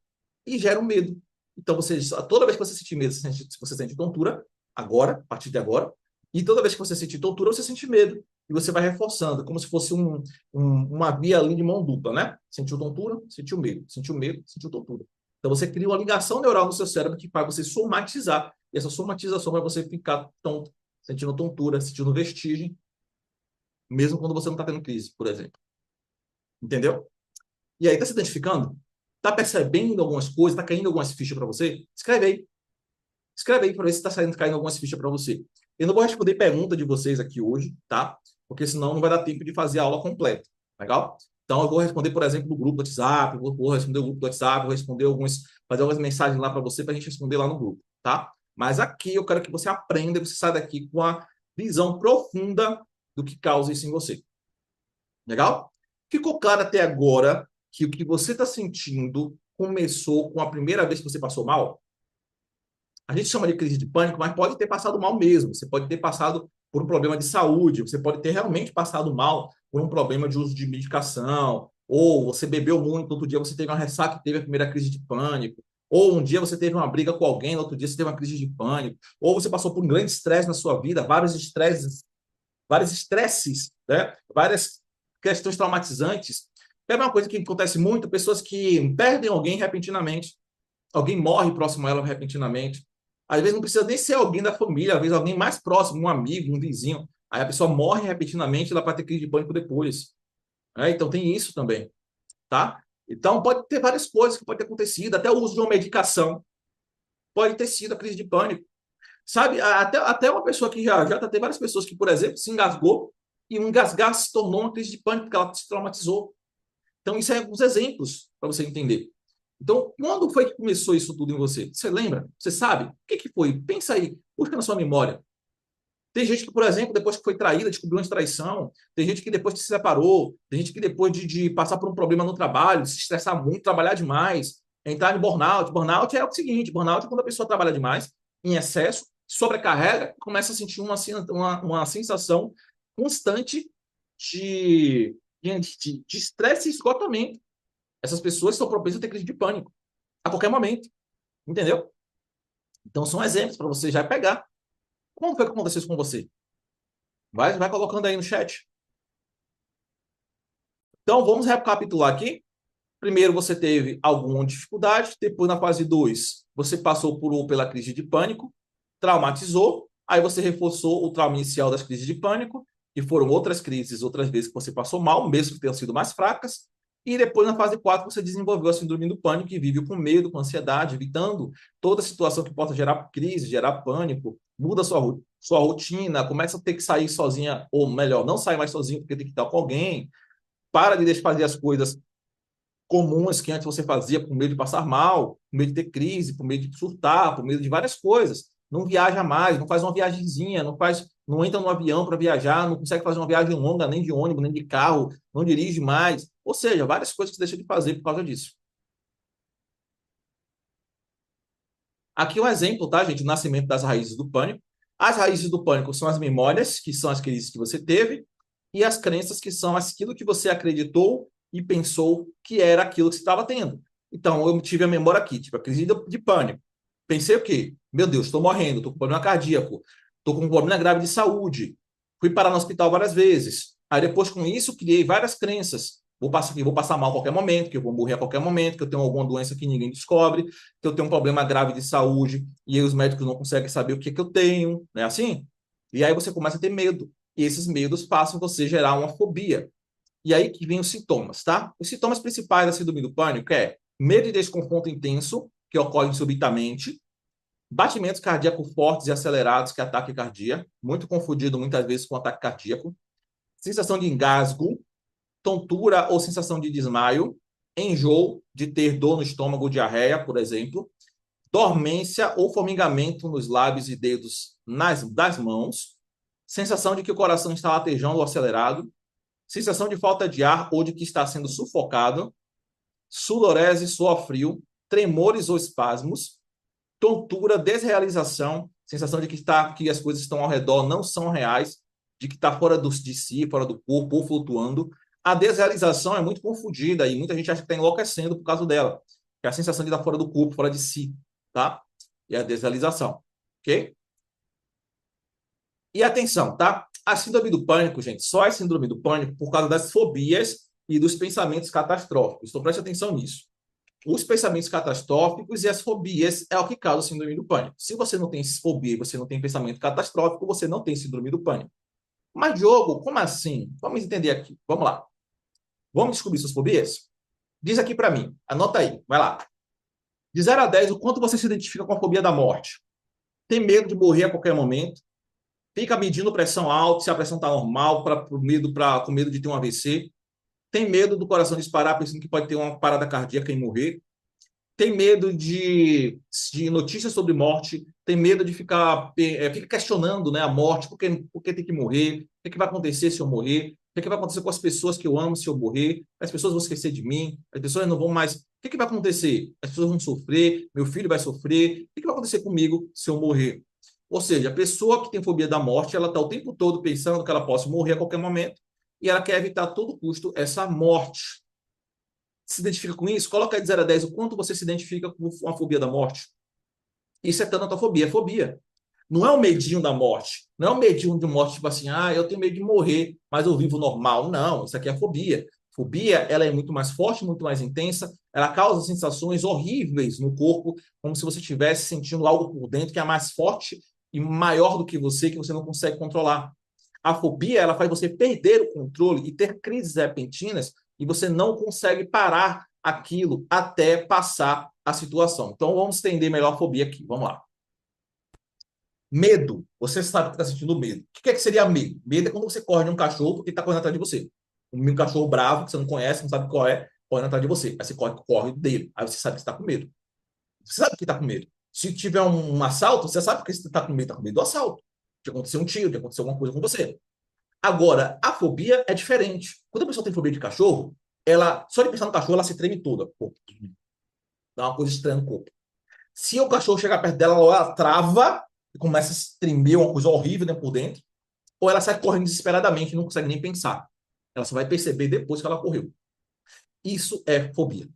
e gera um medo. Então, toda vez que você sentir medo, você sente tontura, agora, a partir de agora, e toda vez que você sentir tontura, você sente medo. E você vai reforçando, como se fosse uma via ali de mão dupla, né? Sentiu tontura, sentiu medo, sentiu medo, sentiu tontura. Então, você cria uma ligação neural no seu cérebro que faz você somatizar. E essa somatização vai você ficar tonto, sentindo tontura, sentindo vestigem, mesmo quando você não está tendo crise, por exemplo. Entendeu? E aí, está se identificando? Está percebendo algumas coisas? Está caindo algumas fichas para você? Escreve aí. Escreve aí para ver se está caindo algumas fichas para você. Eu não vou responder pergunta de vocês aqui hoje, tá? Porque senão não vai dar tempo de fazer a aula completa. Legal? Então, eu vou responder, por exemplo, no grupo do WhatsApp, vou responder o grupo do WhatsApp, vou responder fazer algumas mensagens lá para você, para a gente responder lá no grupo, tá? Mas aqui eu quero que você aprenda, você saia daqui com a visão profunda do que causa isso em você. Legal? Ficou claro até agora que o que você está sentindo começou com a primeira vez que você passou mal? A gente chama de crise de pânico, mas pode ter passado mal mesmo. Você pode ter passado por um problema de saúde, você pode ter realmente passado mal por um problema de uso de medicação, ou você bebeu muito, outro dia você teve uma ressaca e teve a primeira crise de pânico, ou um dia você teve uma briga com alguém, outro dia você teve uma crise de pânico, ou você passou por um grande estresse na sua vida, vários estresses, né? Várias questões traumatizantes. É uma coisa que acontece muito, pessoas que perdem alguém repentinamente, alguém morre próximo a ela repentinamente. Às vezes não precisa nem ser alguém da família, às vezes alguém mais próximo, um amigo, um vizinho. Aí a pessoa morre repentinamente, ela pode ter crise de pânico depois. Então tem isso também, tá? Então pode ter várias coisas que podem ter acontecido, até o uso de uma medicação pode ter sido a crise de pânico. Sabe, até uma pessoa que já tem várias pessoas que, por exemplo, se engasgou e um engasgar se tornou uma crise de pânico porque ela se traumatizou. Então, isso é alguns exemplos para você entender. Então, quando foi que começou isso tudo em você? Você lembra? Você sabe? O que foi? Pensa aí, busca na sua memória. Tem gente que, por exemplo, depois que foi traída, descobriu uma traição. Tem gente que depois que se separou. Tem gente que depois de passar por um problema no trabalho, se estressar muito, trabalhar demais, entrar em burnout. Burnout é o seguinte, burnout é quando a pessoa trabalha demais, em excesso, sobrecarrega, começa a sentir uma sensação constante de estresse e esgotamento. Essas pessoas são propensas a ter crise de pânico a qualquer momento, entendeu? Então, são exemplos para você já pegar. Como foi que aconteceu isso com você? Vai colocando aí no chat. Então, vamos recapitular aqui. Primeiro, você teve alguma dificuldade. Depois, na fase 2, você passou pela crise de pânico, traumatizou. Aí você reforçou o trauma inicial das crises de pânico, e foram outras crises, outras vezes que você passou mal, mesmo que tenham sido mais fracas. E depois, na fase 4, você desenvolveu a síndrome do pânico e vive com medo, com ansiedade, evitando toda situação que possa gerar crise, gerar pânico, muda sua rotina, começa a ter que sair sozinha, ou melhor, não sai mais sozinho porque tem que estar com alguém, para de fazer as coisas comuns que antes você fazia por medo de passar mal, por medo de ter crise, por medo de surtar, por medo de várias coisas. Não viaja mais, não faz uma viagemzinha, não faz não entra no avião para viajar, não consegue fazer uma viagem longa, nem de ônibus, nem de carro, não dirige mais. Ou seja, várias coisas que você deixa de fazer por causa disso. Aqui um exemplo, tá, gente? O nascimento das raízes do pânico. As raízes do pânico são as memórias, que são as crises que você teve, e as crenças, que são aquilo que você acreditou e pensou que era aquilo que você estava tendo. Então, eu tive a memória aqui, tive a crise de pânico. Pensei o quê? Meu Deus, estou morrendo, estou com problema cardíaco, estou com um problema grave de saúde. Fui parar no hospital várias vezes. Aí depois, com isso, criei várias crenças. Vou passar mal a qualquer momento, que eu vou morrer a qualquer momento, que eu tenho alguma doença que ninguém descobre, que eu tenho um problema grave de saúde e aí os médicos não conseguem saber o que que eu tenho, não é assim? E aí você começa a ter medo. E esses medos passam você gerar uma fobia. E aí que vem os sintomas, tá? Os sintomas principais da síndrome do pânico é medo e desconforto intenso, que ocorre subitamente, batimentos cardíacos fortes e acelerados, que é ataque cardíaco, muito confundido muitas vezes com ataque cardíaco, sensação de engasgo, tontura ou sensação de desmaio, enjoo, de ter dor no estômago, diarreia, por exemplo, dormência ou formigamento nos lábios e dedos das mãos, sensação de que o coração está latejando ou acelerado, sensação de falta de ar ou de que está sendo sufocado, sudorese, suor frio, tremores ou espasmos, tontura, desrealização, sensação de que as coisas estão ao redor não são reais, de que está fora de si, fora do corpo ou flutuando. A desrealização é muito confundida e muita gente acha que está enlouquecendo por causa dela, que é a sensação de estar fora do corpo, fora de si, tá? E a desrealização, ok? E atenção, tá? A síndrome do pânico, gente, só é síndrome do pânico por causa das fobias e dos pensamentos catastróficos. Então preste atenção nisso. Os pensamentos catastróficos e as fobias é o que causa a síndrome do pânico. Se você não tem fobia e você não tem pensamento catastrófico, você não tem síndrome do pânico. Mas, Diogo, como assim? Vamos entender aqui. Vamos lá. Vamos descobrir suas fobias? Diz aqui para mim. Anota aí. Vai lá. De 0 a 10, o quanto você se identifica com a fobia da morte? Tem medo de morrer a qualquer momento? Fica medindo pressão alta, se a pressão está normal, com medo de ter um AVC? Tem medo do coração disparar, pensando que pode ter uma parada cardíaca e morrer? Tem medo de notícias sobre morte, tem medo de fica questionando, né, a morte, por que tem que morrer, o que vai acontecer se eu morrer, o que vai acontecer com as pessoas que eu amo se eu morrer, as pessoas vão esquecer de mim, as pessoas não vão mais, o que vai acontecer? As pessoas vão sofrer, meu filho vai sofrer, o que vai acontecer comigo se eu morrer? Ou seja, a pessoa que tem fobia da morte, ela está o tempo todo pensando que ela possa morrer a qualquer momento e ela quer evitar a todo custo essa morte. Se identifica com isso? Coloca aí de 0 a 10 o quanto você se identifica com a fobia da morte. Isso é tanatofobia, é fobia. Não é o medinho da morte. Não é o medinho de morte, tipo assim, eu tenho medo de morrer, mas eu vivo normal. Não, isso aqui é fobia. Fobia, ela é muito mais forte, muito mais intensa. Ela causa sensações horríveis no corpo, como se você estivesse sentindo algo por dentro que é mais forte e maior do que você não consegue controlar. A fobia, ela faz você perder o controle e ter crises repentinas e você não consegue parar aquilo até passar a situação. Então, vamos entender melhor a fobia aqui. Vamos lá. Medo. Você sabe que está sentindo medo. O que é que seria medo? Medo é quando você corre de um cachorro porque está correndo atrás de você. Um cachorro bravo que você não conhece, não sabe qual é, correndo atrás de você. Aí você corre dele. Aí você sabe que está com medo. Você sabe que está com medo. Se tiver um assalto, você sabe que você está com medo. Está com medo do assalto. De acontecer um tiro, de acontecer alguma coisa com você. Agora, a fobia é diferente. Quando a pessoa tem fobia de cachorro, ela, só de pensar no cachorro, ela se treme toda. Pô, dá uma coisa estranha no corpo. Se o cachorro chegar perto dela, ela trava e começa a tremer, uma coisa horrível, né, por dentro, ou ela sai correndo desesperadamente e não consegue nem pensar. Ela só vai perceber depois que ela correu. Isso é fobia.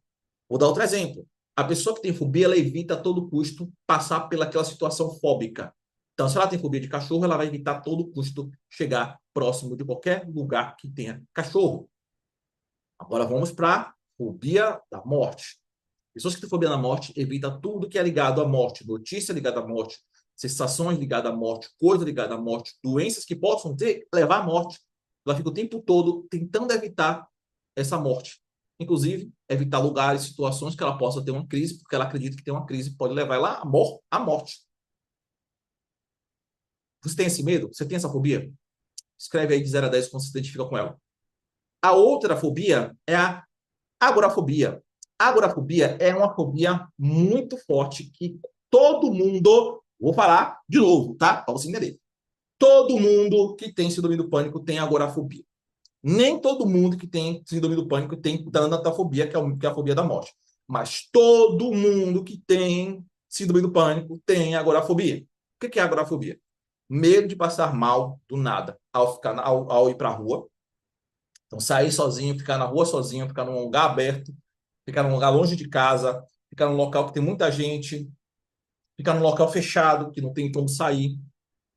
Vou dar outro exemplo. A pessoa que tem fobia, ela evita a todo custo passar pelaquela situação fóbica. Então, se ela tem fobia de cachorro, ela vai evitar a todo custo chegar próximo de qualquer lugar que tenha cachorro. Agora vamos para a fobia da morte. Pessoas que têm fobia da morte evitam tudo que é ligado à morte, notícia ligada à morte, sensações ligadas à morte, coisa ligada à morte, doenças que possam levar à morte. Ela fica o tempo todo tentando evitar essa morte. Inclusive, evitar lugares, situações que ela possa ter uma crise, porque ela acredita que ter uma crise pode levar ela à morte. Você tem esse medo? Você tem essa fobia? Escreve aí de 0 a 10 quando você se identifica com ela. A outra fobia é a agorafobia. A agorafobia é uma fobia muito forte que todo mundo... Vou falar de novo, tá? Para você entender. Todo mundo que tem síndrome do pânico tem agorafobia. Nem todo mundo que tem síndrome do pânico tem tanatofobia, que é a fobia da morte. Mas todo mundo que tem síndrome do pânico tem agorafobia. O que é agorafobia? Medo de passar mal do nada ao ir para a rua. Então, sair sozinho, ficar na rua sozinho, ficar num lugar aberto, ficar num lugar longe de casa, ficar num local que tem muita gente, ficar num local fechado, que não tem como sair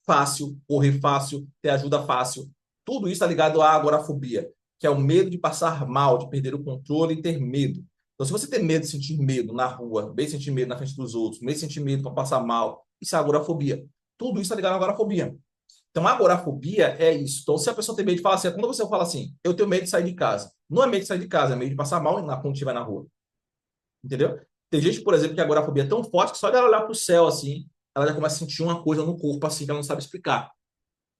fácil, correr fácil, ter ajuda fácil. Tudo isso está ligado à agorafobia, que é o medo de passar mal, de perder o controle e ter medo. Então, se você tem medo de sentir medo na rua, bem sentir medo na frente dos outros, medo de sentir medo para passar mal, isso é agorafobia. Tudo isso está ligado à agorafobia. Então, a agorafobia é isso. Então, se a pessoa tem medo de falar assim, quando você fala assim, eu tenho medo de sair de casa. Não é medo de sair de casa, é medo de passar mal quando estiver na rua. Entendeu? Tem gente, por exemplo, que a agorafobia é tão forte que só de ela olhar para o céu assim, ela já começa a sentir uma coisa no corpo assim que ela não sabe explicar.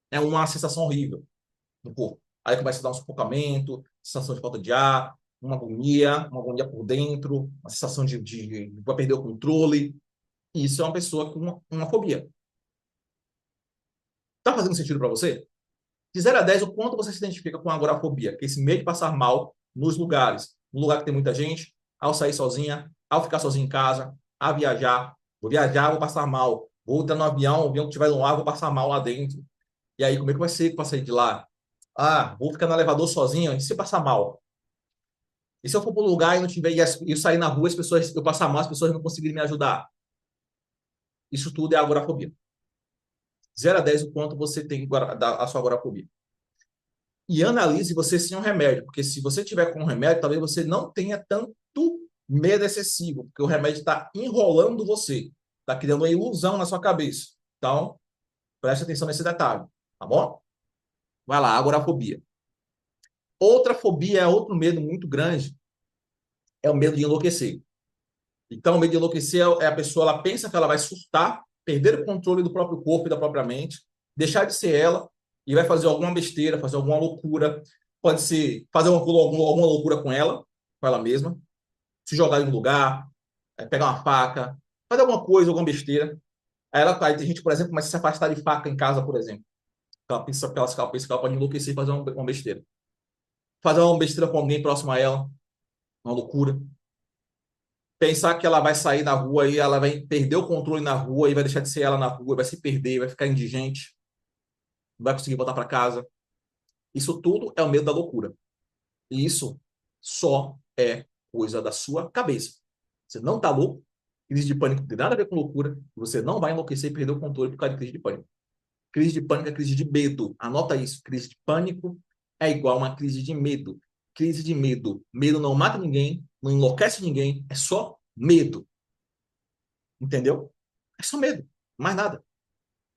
É uma sensação horrível no corpo. Aí começa a dar um sufocamento, sensação de falta de ar, uma agonia por dentro, uma sensação de vai perder o controle. Isso é uma pessoa com uma fobia. Tá fazendo sentido para você? De 0 a 10, o quanto você se identifica com a agorafobia? Que é esse medo de passar mal nos lugares. No lugar que tem muita gente, ao sair sozinha, ao ficar sozinho em casa, a viajar. Vou viajar, vou passar mal. Vou entrar no avião, o avião que estiver no ar, vou passar mal lá dentro. E aí, como é que vai ser para sair de lá? Ah, vou ficar no elevador sozinho, e se passar mal? E se eu for para um lugar e não tiver, e eu sair na rua, eu passar mal, as pessoas não conseguirem me ajudar? Isso tudo é agorafobia. 0 a 10, o quanto você tem a sua agorafobia. E analise você sem um remédio, porque se você tiver com um remédio, talvez você não tenha tanto medo excessivo, porque o remédio está enrolando você, está criando uma ilusão na sua cabeça. Então, preste atenção nesse detalhe, tá bom? Vai lá, agorafobia. Outra fobia, outro medo muito grande, é o medo de enlouquecer. Então, o medo de enlouquecer é a pessoa, ela pensa que ela vai surtar, perder o controle do próprio corpo e da própria mente, deixar de ser ela e vai fazer alguma besteira, fazer alguma loucura. Pode ser fazer alguma loucura com ela mesma, se jogar em um lugar, pegar uma faca, fazer alguma coisa, alguma besteira. Aí tem gente, por exemplo, que começa a se afastar de faca em casa, por exemplo. Ela pensa que ela pode enlouquecer e fazer uma besteira. Fazer uma besteira com alguém próximo a ela, uma loucura. Pensar que ela vai sair na rua e ela vai perder o controle na rua e vai deixar de ser ela na rua, vai se perder, vai ficar indigente, não vai conseguir voltar para casa. Isso tudo é o medo da loucura. E isso só é coisa da sua cabeça. Você não está louco. Crise de pânico não tem nada a ver com loucura. Você não vai enlouquecer e perder o controle por causa de crise de pânico. Crise de pânico é crise de medo. Anota isso. Crise de pânico é igual a uma crise de medo. Crise de medo. Medo não mata ninguém, não enlouquece ninguém, é só medo. Entendeu? É só medo, mais nada.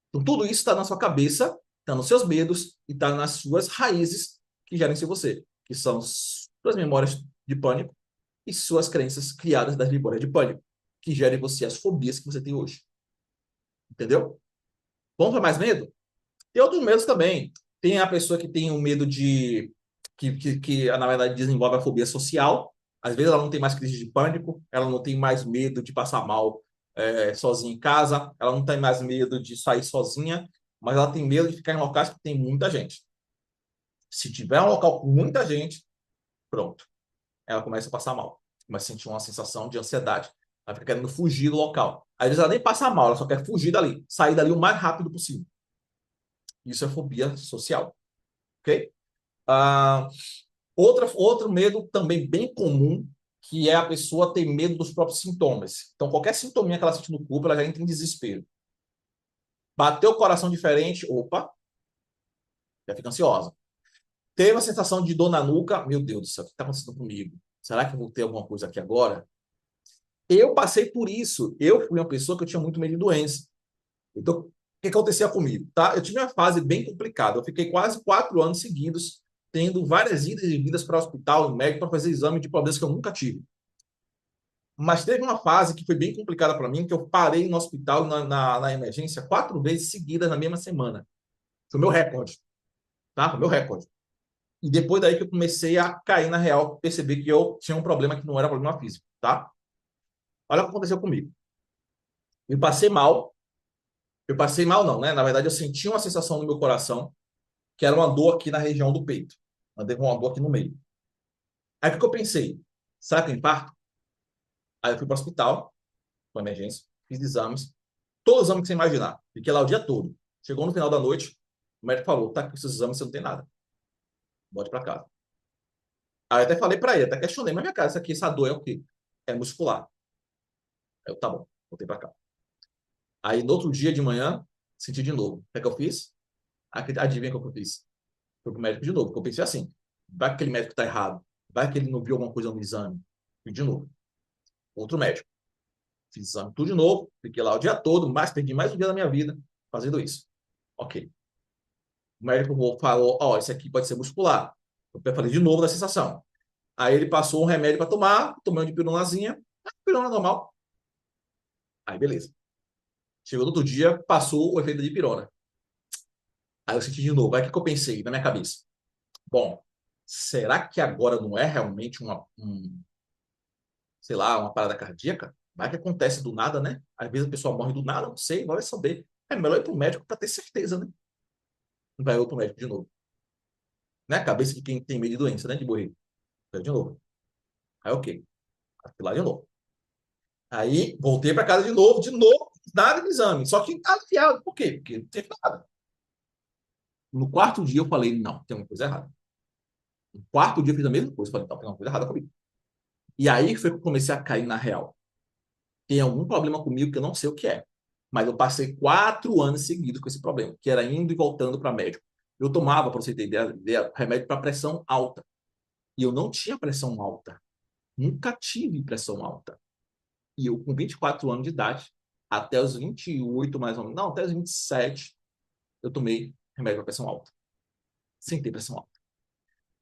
Então, tudo isso está na sua cabeça, está nos seus medos e está nas suas raízes que gerem em você, que são suas memórias de pânico e suas crenças criadas das memórias de pânico, que gerem em você as fobias que você tem hoje. Entendeu? Vamos para mais medo? Tem outros medos também. Tem a pessoa que tem um medo de. Que, na verdade, desenvolve a fobia social. Às vezes ela não tem mais crise de pânico, ela não tem mais medo de passar mal sozinha em casa, ela não tem mais medo de sair sozinha, mas ela tem medo de ficar em locais que tem muita gente. Se tiver um local com muita gente, pronto. Ela começa a passar mal. Começa a sentir uma sensação de ansiedade. Ela fica querendo fugir do local. Às vezes ela nem passa mal, ela só quer fugir dali, sair dali o mais rápido possível. Isso é fobia social, ok? Ah, outro medo também bem comum, que é a pessoa ter medo dos próprios sintomas. Então, qualquer sintominha que ela sente no corpo, ela já entra em desespero. Bateu o coração diferente, opa, já fica ansiosa. Teve uma sensação de dor na nuca, meu Deus do céu, o que está acontecendo comigo? Será que eu vou ter alguma coisa aqui agora? Eu passei por isso. Eu fui uma pessoa que eu tinha muito medo de doença. Então, o que acontecia comigo? Tá? Eu tive uma fase bem complicada. Eu fiquei quase 4 anos seguidos tendo várias idas e vindas para o hospital, no médico, para fazer exame de problemas que eu nunca tive. Mas teve uma fase que foi bem complicada para mim, que eu parei no hospital, na emergência, 4 vezes seguidas na mesma semana. Foi o meu recorde, tá? Foi o meu recorde. E depois daí que eu comecei a cair na real, perceber que eu tinha um problema que não era problema físico, tá? Olha o que aconteceu comigo. Eu passei mal, Eu passei mal, não, né? Na verdade, eu senti uma sensação no meu coração, que era uma dor aqui na região do peito. Andei com uma dor aqui no meio. Aí o que eu pensei? Será que eu infarto? Aí eu fui para o hospital, com emergência, fiz exames, todos os exames que você imaginar. Fiquei lá o dia todo. Chegou no final da noite, o médico falou: tá, com esses exames você não tem nada. Volte para casa. Aí eu até falei para ele, até questionei, mas minha cara, isso aqui, essa dor é o quê? É muscular. Aí eu, tá bom, voltei para cá. Aí no outro dia de manhã, senti de novo. O que é que eu fiz? Adivinha o que eu fiz? Fui pro médico de novo, porque eu pensei assim: vai que aquele médico tá errado, vai que ele não viu alguma coisa no exame. Fui de novo. Outro médico. Fiz exame tudo de novo, fiquei lá o dia todo, mas perdi mais um dia da minha vida fazendo isso. Ok. O médico falou: ó, isso aqui pode ser muscular. Eu falei de novo da sensação. Aí ele passou um remédio para tomar, tomei um de pirinazinha, pirona normal. Aí beleza. Chegou no outro dia, passou o efeito de pirona. Aí eu senti de novo. Aí o que eu pensei na minha cabeça? Bom, será que agora não é realmente sei lá, uma parada cardíaca? Vai que acontece do nada, né? Às vezes a pessoa morre do nada, não sei, vai saber. É melhor ir para o médico para ter certeza, né? Não vai eu para o médico de novo. Né? A cabeça de quem tem medo de doença, né? De morrer. Vai de novo. Aí, ok. Fui lá de novo. Aí, voltei para casa de novo, nada de exame. Só que aliviado. Por quê? Porque não teve nada. No quarto dia, eu falei: não, tem uma coisa errada. No quarto dia, eu fiz a mesma coisa. Falei: não, tem uma coisa errada comigo. E aí foi que eu comecei a cair na real. Tem algum problema comigo que eu não sei o que é. Mas eu passei 4 anos seguidos com esse problema, que era indo e voltando para médico. Eu tomava, para você ter ideia, remédio para pressão alta. E eu não tinha pressão alta. Nunca tive pressão alta. E eu, com 24 anos de idade, até os 28 mais ou menos, não, até os 27, eu tomei remédio para pressão alta. Sem ter pressão alta.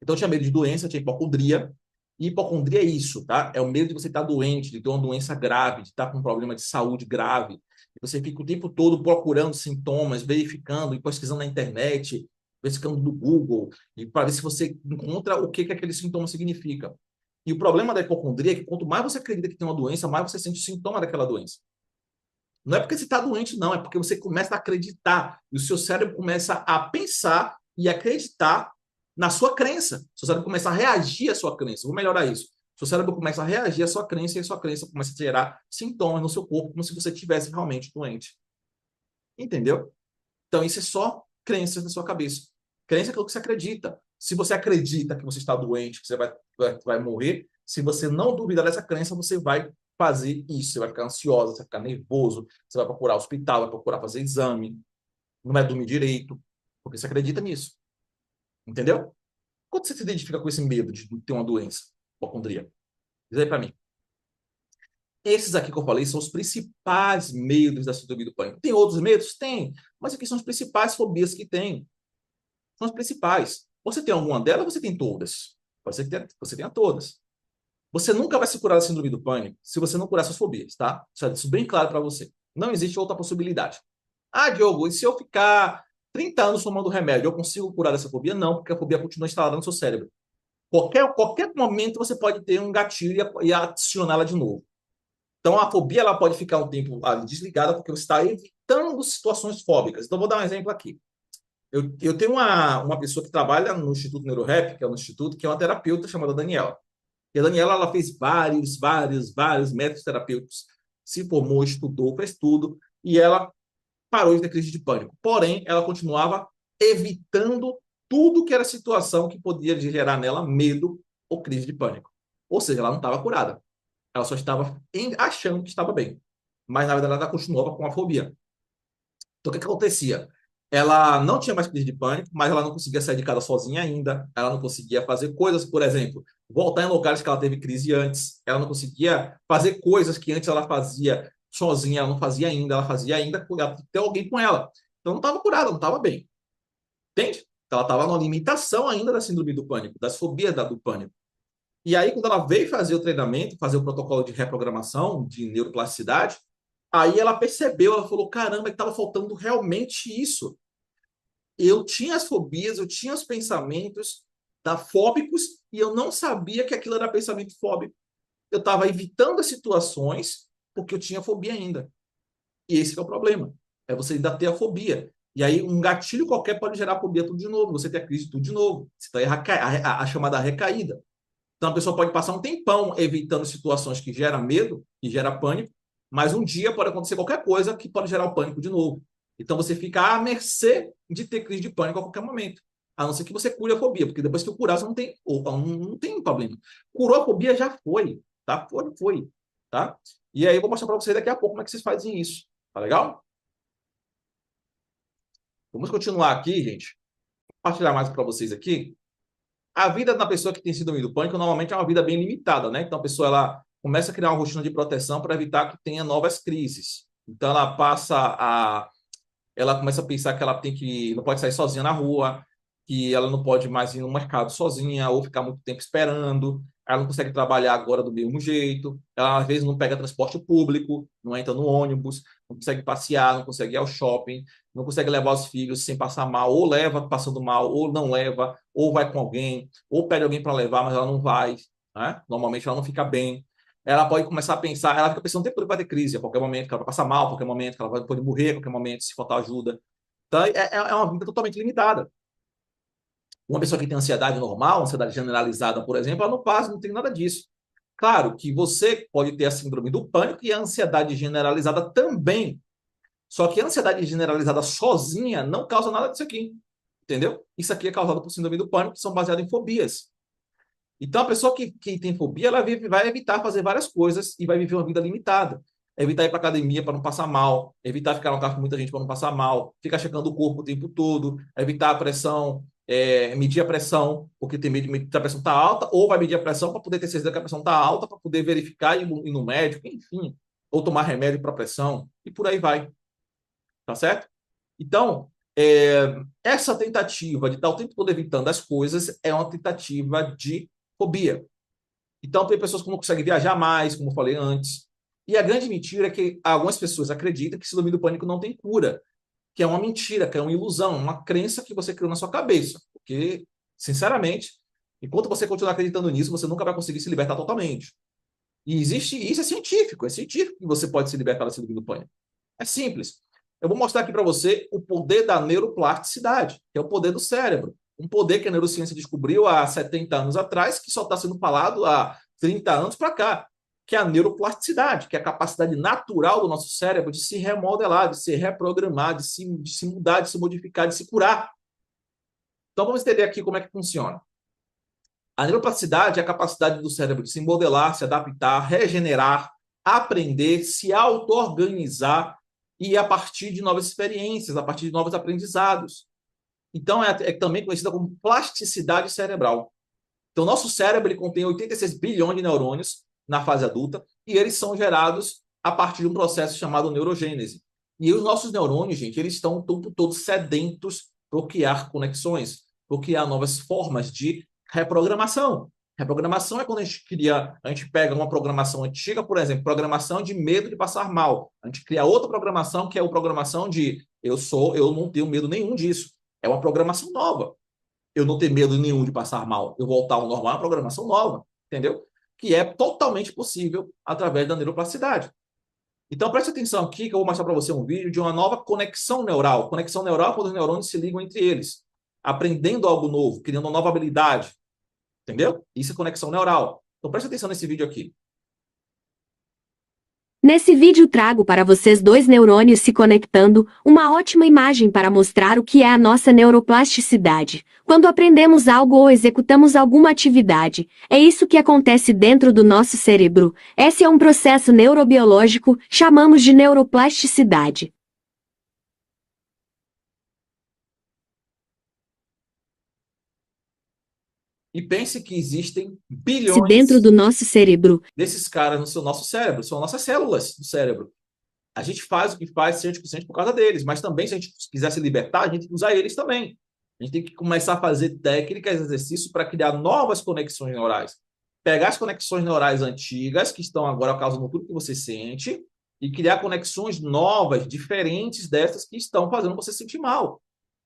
Então eu tinha medo de doença, eu tinha hipocondria. E hipocondria é isso, tá? É o medo de você estar doente, de ter uma doença grave, de estar com um problema de saúde grave. E você fica o tempo todo procurando sintomas, verificando e pesquisando na internet, pesquisando no Google, e para ver se você encontra o que aquele sintoma significa. E o problema da hipocondria é que quanto mais você acredita que tem uma doença, mais você sente sintoma daquela doença. Não é porque você está doente, não, é porque você começa a acreditar e o seu cérebro começa a pensar e acreditar na sua crença. Seu cérebro começa a reagir à sua crença. Vou melhorar isso. Seu cérebro começa a reagir à sua crença e a sua crença começa a gerar sintomas no seu corpo, como se você estivesse realmente doente. Entendeu? Então, isso é só crenças na sua cabeça. Crença é aquilo que você acredita. Se você acredita que você está doente, que você vai morrer, se você não duvidar dessa crença, você vai fazer isso. Você vai ficar ansiosa, você vai ficar nervoso, você vai procurar hospital, vai procurar fazer exame, não vai dormir direito, porque você acredita nisso. Entendeu? Quando você se identifica com esse medo de ter uma doença, hipocondria? Diz aí para mim. Esses aqui que eu falei são os principais medos da síndrome do pânico. Tem outros medos? Tem. Mas aqui são as principais fobias que tem. São as principais. Você tem alguma delas, você tem todas. Pode ser que você tenha todas. Você nunca vai se curar da síndrome do pânico se você não curar suas fobias, tá? Isso é bem claro para você. Não existe outra possibilidade. Ah, Diogo, e se eu ficar 30 anos tomando remédio, eu consigo curar dessa fobia? Não, porque a fobia continua instalada no seu cérebro. Qualquer momento você pode ter um gatilho e acioná-la de novo. Então, a fobia ela pode ficar um tempo ali desligada porque você está evitando situações fóbicas. Então, vou dar um exemplo aqui. Eu tenho uma pessoa que trabalha no Instituto NeuroRap, que é um instituto, que é uma terapeuta chamada Daniela. E a Daniela ela fez vários métodos terapêuticos, se formou, estudou, fez tudo, e ela parou de ter crise de pânico. Porém, ela continuava evitando tudo que era situação que podia gerar nela medo ou crise de pânico. Ou seja, ela não estava curada. Ela só estava achando que estava bem. Mas, na verdade, ela continuava com a fobia. Então, o que acontecia? Ela não tinha mais crise de pânico, mas ela não conseguia sair de casa sozinha ainda. Ela não conseguia fazer coisas, por exemplo, voltar em lugares que ela teve crise antes. Ela não conseguia fazer coisas que antes ela fazia sozinha, ela não fazia ainda. Ela fazia ainda ter alguém com ela. Então, não estava curada, não estava bem. Entende? Então, ela estava numa limitação ainda da síndrome do pânico, das fobias do pânico. E aí, quando ela veio fazer o treinamento, fazer o protocolo de reprogramação, de neuroplasticidade, aí ela percebeu, ela falou: caramba, estava faltando realmente isso. Eu tinha as fobias, eu tinha os pensamentos fóbicos e eu não sabia que aquilo era pensamento fóbico. Eu estava evitando as situações porque eu tinha fobia ainda. E esse é o problema. É você ainda ter a fobia. E aí, um gatilho qualquer pode gerar fobia tudo de novo, você ter a crise tudo de novo. Você tem a chamada recaída. Então, a pessoa pode passar um tempão evitando situações que geram medo, que geram pânico, mas um dia pode acontecer qualquer coisa que pode gerar o pânico de novo. Então, você fica à mercê de ter crise de pânico a qualquer momento. A não ser que você cure a fobia, porque depois que eu curar, você não tem problema. Curou a fobia, já foi, tá? Foi, tá? E aí eu vou mostrar para vocês daqui a pouco como é que vocês fazem isso. Tá legal? Vamos continuar aqui, gente. Vou compartilhar mais para vocês aqui. A vida da pessoa que tem síndrome do pânico normalmente é uma vida bem limitada, né? Então a pessoa ela começa a criar uma rotina de proteção para evitar que tenha novas crises. Então ela começa a pensar que ela tem que não pode sair sozinha na rua, que ela não pode mais ir no mercado sozinha ou ficar muito tempo esperando. Ela não consegue trabalhar agora do mesmo jeito. Ela às vezes não pega transporte público, não entra no ônibus, não consegue passear, não consegue ir ao shopping, não consegue levar os filhos sem passar mal, ou leva passando mal, ou não leva, ou vai com alguém, ou pede alguém para levar, mas ela não vai, né? Normalmente ela não fica bem. Ela pode começar a pensar, ela fica pensando o tempo todo que vai ter crise, a qualquer momento, que ela vai passar mal, a qualquer momento, que ela pode morrer a qualquer momento, se faltar ajuda. Então, é uma vida totalmente limitada. Uma pessoa que tem ansiedade normal, ansiedade generalizada, por exemplo, ela não passa, não tem nada disso. Claro que você pode ter a síndrome do pânico e a ansiedade generalizada também. Só que a ansiedade generalizada sozinha não causa nada disso aqui. Entendeu? Isso aqui é causado por síndrome do pânico, que são baseadas em fobias. Então, a pessoa que tem fobia, vai evitar fazer várias coisas e vai viver uma vida limitada. Evitar ir para academia para não passar mal, evitar ficar no carro com muita gente para não passar mal, ficar checando o corpo o tempo todo, evitar a pressão, medir a pressão, porque tem medo de medir se a pressão está alta, ou vai medir a pressão para poder ter certeza que a pressão está alta, para poder verificar e ir no médico, enfim, ou tomar remédio para pressão, e por aí vai. Tá certo? Então, essa tentativa de estar o tempo todo evitando as coisas é uma tentativa de fobia. Então, tem pessoas que não conseguem viajar mais, como eu falei antes. E a grande mentira é que algumas pessoas acreditam que síndrome do pânico não tem cura, que é uma mentira, que é uma ilusão, uma crença que você criou na sua cabeça. Porque, sinceramente, enquanto você continuar acreditando nisso, você nunca vai conseguir se libertar totalmente. E existe isso, é científico que você pode se libertar da síndrome do pânico. É simples. Eu vou mostrar aqui para você o poder da neuroplasticidade, que é o poder do cérebro. Um poder que a neurociência descobriu há 70 anos atrás, que só está sendo falado há 30 anos para cá, que é a neuroplasticidade, que é a capacidade natural do nosso cérebro de se remodelar, de se reprogramar, de se mudar, de se modificar, de se curar. Então vamos entender aqui como é que funciona. A neuroplasticidade é a capacidade do cérebro de se modelar, se adaptar, regenerar, aprender, se auto-organizar e a partir de novas experiências, a partir de novos aprendizados. Então, é também conhecida como plasticidade cerebral. Então, nosso cérebro ele contém 86 bilhões de neurônios na fase adulta e eles são gerados a partir de um processo chamado neurogênese. E os nossos neurônios, gente, eles estão o tempo todo sedentos por criar conexões, por criar novas formas de reprogramação. Reprogramação é quando a gente pega uma programação antiga, por exemplo, programação de medo de passar mal. A gente cria outra programação que é a programação de eu não tenho medo nenhum disso. É uma programação nova. Eu não tenho medo nenhum de passar mal. Eu voltar ao normal é uma programação nova, entendeu? Que é totalmente possível através da neuroplasticidade. Então, preste atenção aqui que eu vou mostrar para você um vídeo de uma nova conexão neural. Conexão neural é quando os neurônios se ligam entre eles, aprendendo algo novo, criando uma nova habilidade. Entendeu? Isso é conexão neural. Então, preste atenção nesse vídeo aqui. Nesse vídeo trago para vocês dois neurônios se conectando, uma ótima imagem para mostrar o que é a nossa neuroplasticidade. Quando aprendemos algo ou executamos alguma atividade, é isso que acontece dentro do nosso cérebro. Esse é um processo neurobiológico, chamamos de neuroplasticidade. E pense que existem Se dentro bilhões do nosso cérebro desses caras no nosso cérebro, são nossas células do cérebro. A gente faz o que faz 100% por causa deles, mas também, se a gente quiser se libertar, a gente tem que usar eles também. A gente tem que começar a fazer técnicas, exercícios para criar novas conexões neurais. Pegar as conexões neurais antigas, que estão agora causando tudo que você sente, e criar conexões novas, diferentes dessas que estão fazendo você sentir mal.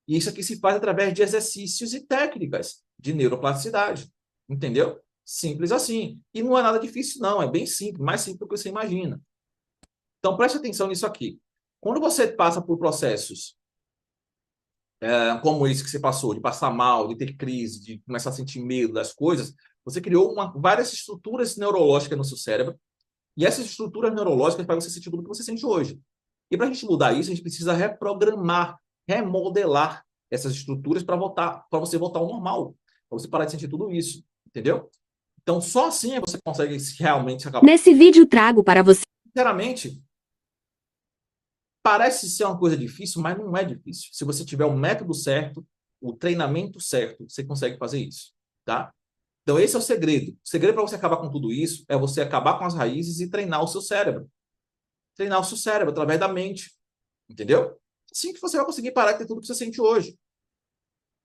E isso aqui se faz através de exercícios e técnicas de neuroplasticidade. Entendeu? Simples assim. E não é nada difícil, não. É bem simples, mais simples do que você imagina. Então, preste atenção nisso aqui. Quando você passa por processos como esse que você passou, de passar mal, de ter crise, de começar a sentir medo das coisas, você criou várias estruturas neurológicas no seu cérebro, e essas estruturas neurológicas fazem você sentir tudo que você sente hoje. E para a gente mudar isso, a gente precisa reprogramar, remodelar essas estruturas para você voltar ao normal, para você parar de sentir tudo isso, entendeu? Então, só assim você consegue realmente acabar. Nesse vídeo trago para você. Sinceramente, parece ser uma coisa difícil, mas não é difícil. Se você tiver o método certo, o treinamento certo, você consegue fazer isso, tá? Então, esse é o segredo. O segredo para você acabar com tudo isso é você acabar com as raízes e treinar o seu cérebro. Treinar o seu cérebro através da mente, entendeu? Assim que você vai conseguir parar de ter tudo que você sente hoje.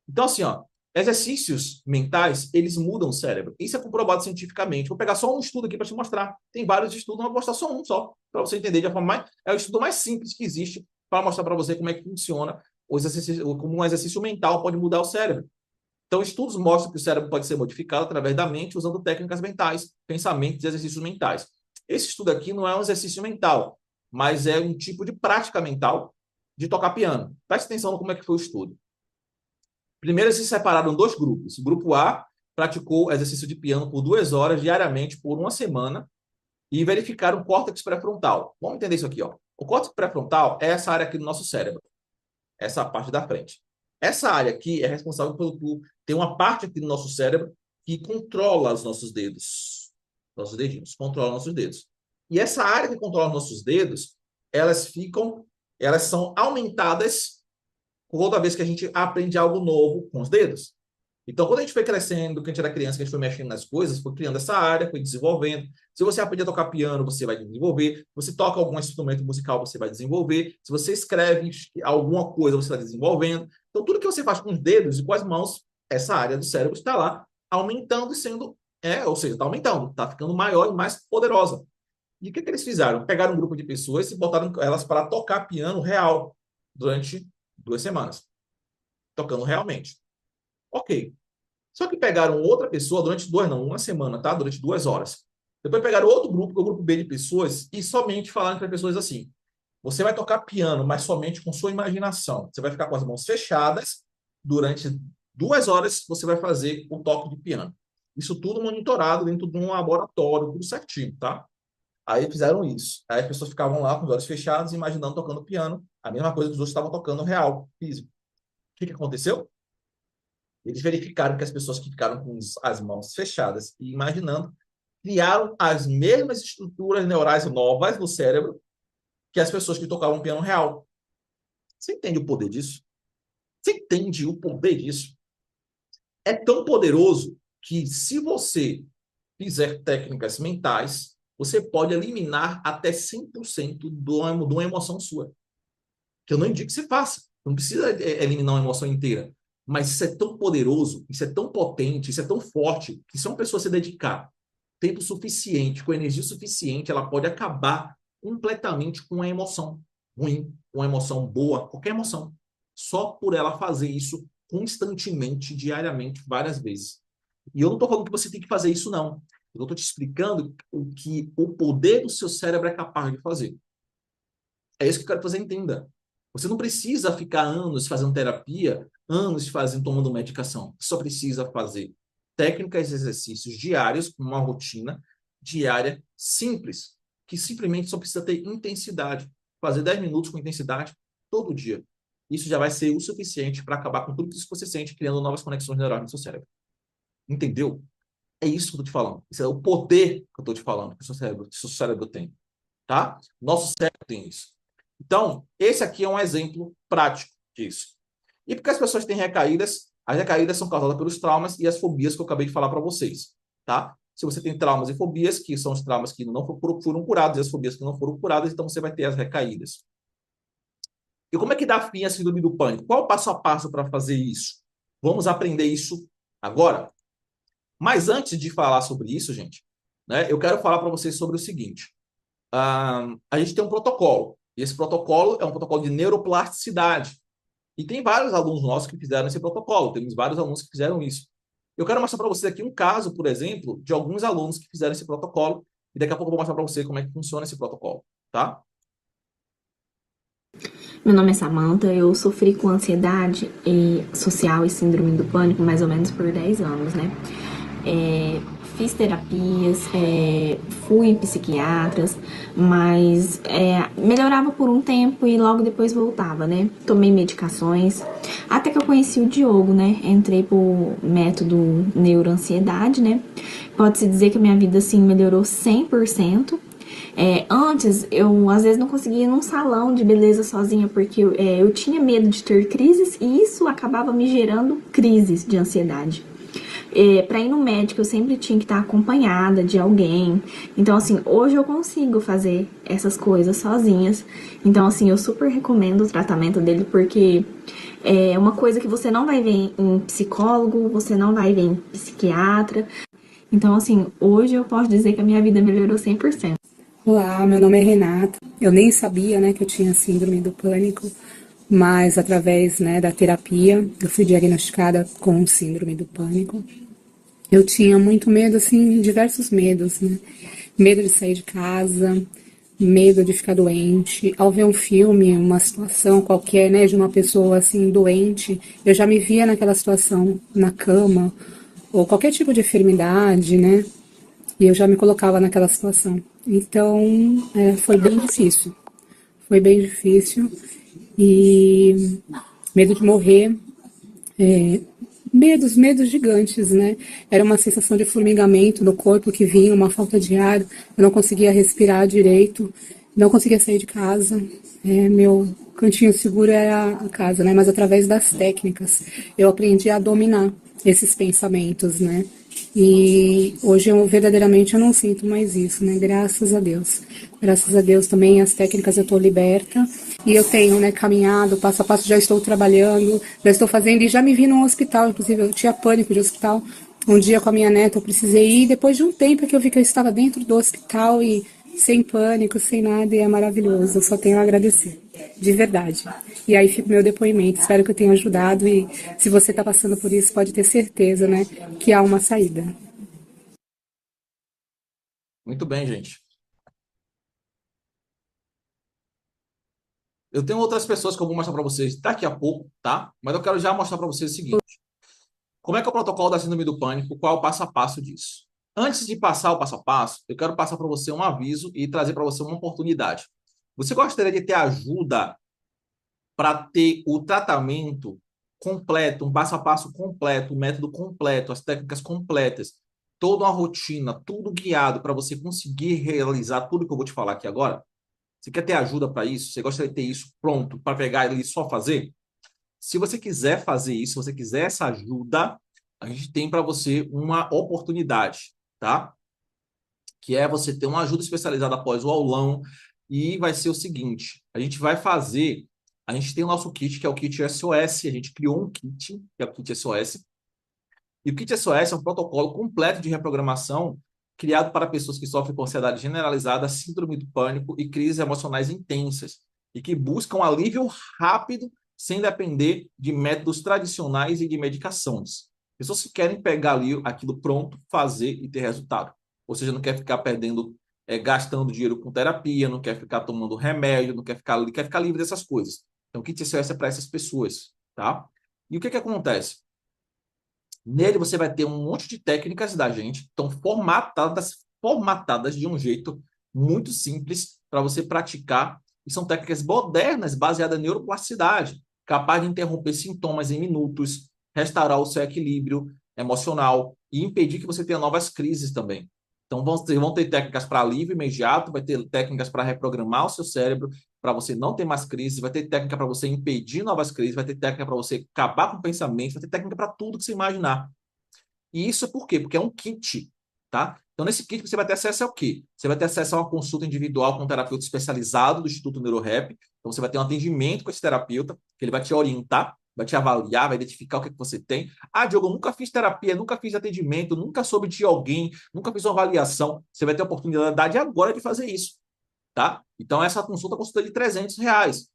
Então, assim, ó, exercícios mentais, eles mudam o cérebro. Isso é comprovado cientificamente. Vou pegar só um estudo aqui para te mostrar. Tem vários estudos, mas vou mostrar só um só, para você entender de uma forma mais... É o estudo mais simples que existe para mostrar para você como é que funciona como um exercício mental pode mudar o cérebro. Então, estudos mostram que o cérebro pode ser modificado através da mente usando técnicas mentais, pensamentos e exercícios mentais. Esse estudo aqui não é um exercício mental, mas é um tipo de prática mental de tocar piano. Preste atenção no como é que foi o estudo. Primeiro, eles se separaram em 2 grupos. O grupo A praticou exercício de piano por 2 horas diariamente por 1 semana e verificaram o córtex pré-frontal. Vamos entender isso aqui, ó. O córtex pré-frontal é essa área aqui do nosso cérebro, essa parte da frente. Essa área aqui é responsável por ter uma parte aqui do nosso cérebro que controla os nossos dedos, nossos dedinhos, controla nossos dedos. E essa área que controla os nossos dedos, elas são aumentadas toda vez que a gente aprende algo novo com os dedos. Então, quando a gente foi crescendo, quando a gente era criança, que a gente foi mexendo nas coisas, foi criando essa área, foi desenvolvendo. Se você aprender a tocar piano, você vai desenvolver. Se você toca algum instrumento musical, você vai desenvolver. Se você escreve alguma coisa, você está desenvolvendo. Então, tudo que você faz com os dedos e com as mãos, essa área do cérebro está lá aumentando e sendo, ou seja, está aumentando, está ficando maior e mais poderosa. E o que eles fizeram? Pegaram um grupo de pessoas e botaram elas para tocar piano real durante 2 semanas, tocando realmente. Ok. Só que pegaram outra pessoa durante 1 semana, tá? Durante 2 horas. Depois pegaram outro grupo, que é o grupo B de pessoas, e somente falaram para as pessoas assim: você vai tocar piano, mas somente com sua imaginação. Você vai ficar com as mãos fechadas. Durante 2 horas, você vai fazer o toque de piano. Isso tudo monitorado dentro de um laboratório, tudo certinho, tá? Aí fizeram isso. Aí as pessoas ficavam lá com os olhos fechados, imaginando tocando piano, a mesma coisa que os outros estavam tocando real, físico. O que aconteceu? Eles verificaram que as pessoas que ficaram com as mãos fechadas e imaginando criaram as mesmas estruturas neurais novas no cérebro que as pessoas que tocavam piano real. Você entende o poder disso? Você entende o poder disso? É tão poderoso que, se você fizer técnicas mentais, você pode eliminar até 100% de uma emoção sua. Que eu não indico que você faça. Não precisa eliminar uma emoção inteira. Mas isso é tão poderoso, isso é tão potente, isso é tão forte, que se uma pessoa se dedicar tempo suficiente, com energia suficiente, ela pode acabar completamente com uma emoção ruim, uma emoção boa, qualquer emoção. Só por ela fazer isso constantemente, diariamente, várias vezes. E eu não estou falando que você tem que fazer isso, não. Eu estou te explicando o que o poder do seu cérebro é capaz de fazer. É isso que eu quero que você entenda. Você não precisa ficar anos fazendo terapia, anos tomando medicação. Você só precisa fazer técnicas e exercícios diários, com uma rotina diária simples, que simplesmente só precisa ter intensidade. Fazer 10 minutos com intensidade todo dia. Isso já vai ser o suficiente para acabar com tudo isso que você sente, criando novas conexões neurais no seu cérebro. Entendeu? É isso que eu estou te falando. Isso é o poder que eu estou te falando que o seu cérebro tem. Tá? Nosso cérebro tem isso. Então, esse aqui é um exemplo prático disso. E porque as pessoas têm recaídas, as recaídas são causadas pelos traumas e as fobias que eu acabei de falar para vocês, tá? Se você tem traumas e fobias, que são os traumas que não foram curados e as fobias que não foram curadas, então você vai ter as recaídas. E como é que dá fim à síndrome do pânico? Qual o passo a passo para fazer isso? Vamos aprender isso agora. Mas antes de falar sobre isso, gente, né, eu quero falar para vocês sobre o seguinte. A gente tem um protocolo. E esse protocolo é um protocolo de neuroplasticidade. E tem vários alunos nossos que fizeram esse protocolo. Temos vários alunos que fizeram isso. Eu quero mostrar para vocês aqui um caso, por exemplo, de alguns alunos que fizeram esse protocolo. E daqui a pouco eu vou mostrar para você como é que funciona esse protocolo, tá? Meu nome é Samantha, eu sofri com ansiedade social e síndrome do pânico mais ou menos por 10 anos, né? Fiz terapias, fui em psiquiatras, mas melhorava por um tempo e logo depois voltava, né? Tomei medicações, até que eu conheci o Diogo, né? Entrei pro método neuroansiedade, né? Pode-se dizer que a minha vida, assim, melhorou 100%. Antes, eu às vezes não conseguia ir num salão de beleza sozinha, porque eu tinha medo de ter crises e isso acabava me gerando crises de ansiedade. Para ir no médico, eu sempre tinha que estar acompanhada de alguém. Então, assim, hoje eu consigo fazer essas coisas sozinhas. Então, assim, eu super recomendo o tratamento dele, porque é uma coisa que você não vai ver em psicólogo, você não vai ver em psiquiatra. Então, assim, hoje eu posso dizer que a minha vida melhorou 100%. Olá, meu nome é Renata. Eu nem sabia, né, que eu tinha síndrome do pânico, mas através, né, da terapia, eu fui diagnosticada com síndrome do pânico. Eu tinha muito medo, assim, diversos medos, né? Medo de sair de casa, medo de ficar doente. Ao ver um filme, uma situação qualquer, né, de uma pessoa assim doente, eu já me via naquela situação, na cama, ou qualquer tipo de enfermidade, né? E eu já me colocava naquela situação. Então, foi bem difícil. Foi bem difícil. E medo de morrer, medos gigantes, né? Era uma sensação de formigamento no corpo que vinha, uma falta de ar. Eu não conseguia respirar direito, não conseguia sair de casa. Meu cantinho seguro era a casa, né? Mas através das técnicas eu aprendi a dominar esses pensamentos, né? E hoje verdadeiramente eu não sinto mais isso, né? Graças a Deus. Graças a Deus também as técnicas eu estou liberta e eu tenho, né, caminhado passo a passo, já estou trabalhando, já estou fazendo e já me vi num hospital, inclusive eu tinha pânico de hospital. Um dia com a minha neta eu precisei ir, depois de um tempo que eu vi que eu estava dentro do hospital e sem pânico, sem nada, e é maravilhoso. Eu só tenho a agradecer, de verdade. E aí fica o meu depoimento. Espero que eu tenha ajudado e se você está passando por isso, pode ter certeza, né, que há uma saída. Muito bem, gente. Eu tenho outras pessoas que eu vou mostrar para vocês daqui a pouco, tá? Mas eu quero já mostrar para vocês o seguinte. Como é que é o protocolo da síndrome do pânico? Qual é o passo a passo disso? Antes de passar o passo a passo, eu quero passar para você um aviso e trazer para você uma oportunidade. Você gostaria de ter ajuda para ter o tratamento completo, um passo a passo completo, um método completo, as técnicas completas, toda uma rotina, tudo guiado para você conseguir realizar tudo que eu vou te falar aqui agora? Você quer ter ajuda para isso? Você gostaria de ter isso pronto para pegar e só fazer? Se você quiser fazer isso, se você quiser essa ajuda, a gente tem para você uma oportunidade, tá? Que é você ter uma ajuda especializada após o aulão e vai ser o seguinte, a gente vai fazer, a gente tem o nosso kit, que é o kit SOS, a gente criou um kit, que é o kit SOS, e o kit SOS é um protocolo completo de reprogramação criado para pessoas que sofrem com ansiedade generalizada, síndrome do pânico e crises emocionais intensas, e que buscam alívio rápido sem depender de métodos tradicionais e de medicações. Pessoas que querem pegar ali aquilo pronto, fazer e ter resultado. Ou seja, não quer ficar perdendo, gastando dinheiro com terapia, não quer ficar tomando remédio, não quer ficar livre dessas coisas. Então, o kit SOS é para essas pessoas, tá? E o que acontece? Nele você vai ter um monte de técnicas da gente, estão formatadas de um jeito muito simples para você praticar. E são técnicas modernas, baseadas em neuroplasticidade, capaz de interromper sintomas em minutos, restaurar o seu equilíbrio emocional e impedir que você tenha novas crises também. Então, vão ter técnicas para alívio imediato, vai ter técnicas para reprogramar o seu cérebro, para você não ter mais crises, vai ter técnica para você impedir novas crises, vai ter técnica para você acabar com o pensamento, vai ter técnica para tudo que você imaginar. E isso é por quê? Porque é um kit, tá? Então, nesse kit, você vai ter acesso ao quê? Você vai ter acesso a uma consulta individual com um terapeuta especializado do Instituto NeuroRap. Então, você vai ter um atendimento com esse terapeuta, que ele vai te orientar, vai te avaliar, vai identificar o que você tem. Ah, Diogo, eu nunca fiz terapia, nunca fiz atendimento, nunca soube de alguém, nunca fiz uma avaliação. Você vai ter a oportunidade agora de fazer isso, tá? Então, essa consulta é de R$ 300.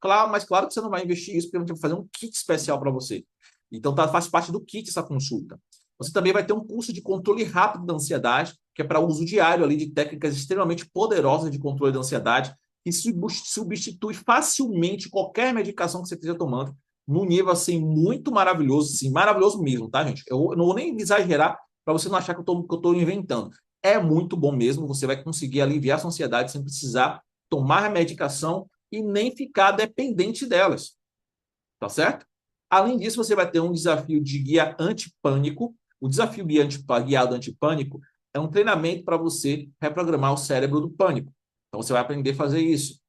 Claro, mas claro que você não vai investir isso, porque a gente vai fazer um kit especial para você. Então, faz parte do kit essa consulta. Você também vai ter um curso de controle rápido da ansiedade, que é para uso diário ali de técnicas extremamente poderosas de controle da ansiedade, que substitui facilmente qualquer medicação que você esteja tomando, num nível assim muito maravilhoso, sim, maravilhoso mesmo, tá, gente? Eu não vou nem exagerar para você não achar que eu estou inventando. É muito bom mesmo, você vai conseguir aliviar a sua ansiedade sem precisar tomar a medicação e nem ficar dependente delas, tá certo? Além disso, você vai ter um desafio de guia antipânico. O desafio guiado antipânico é um treinamento para você reprogramar o cérebro do pânico. Então, você vai aprender a fazer isso.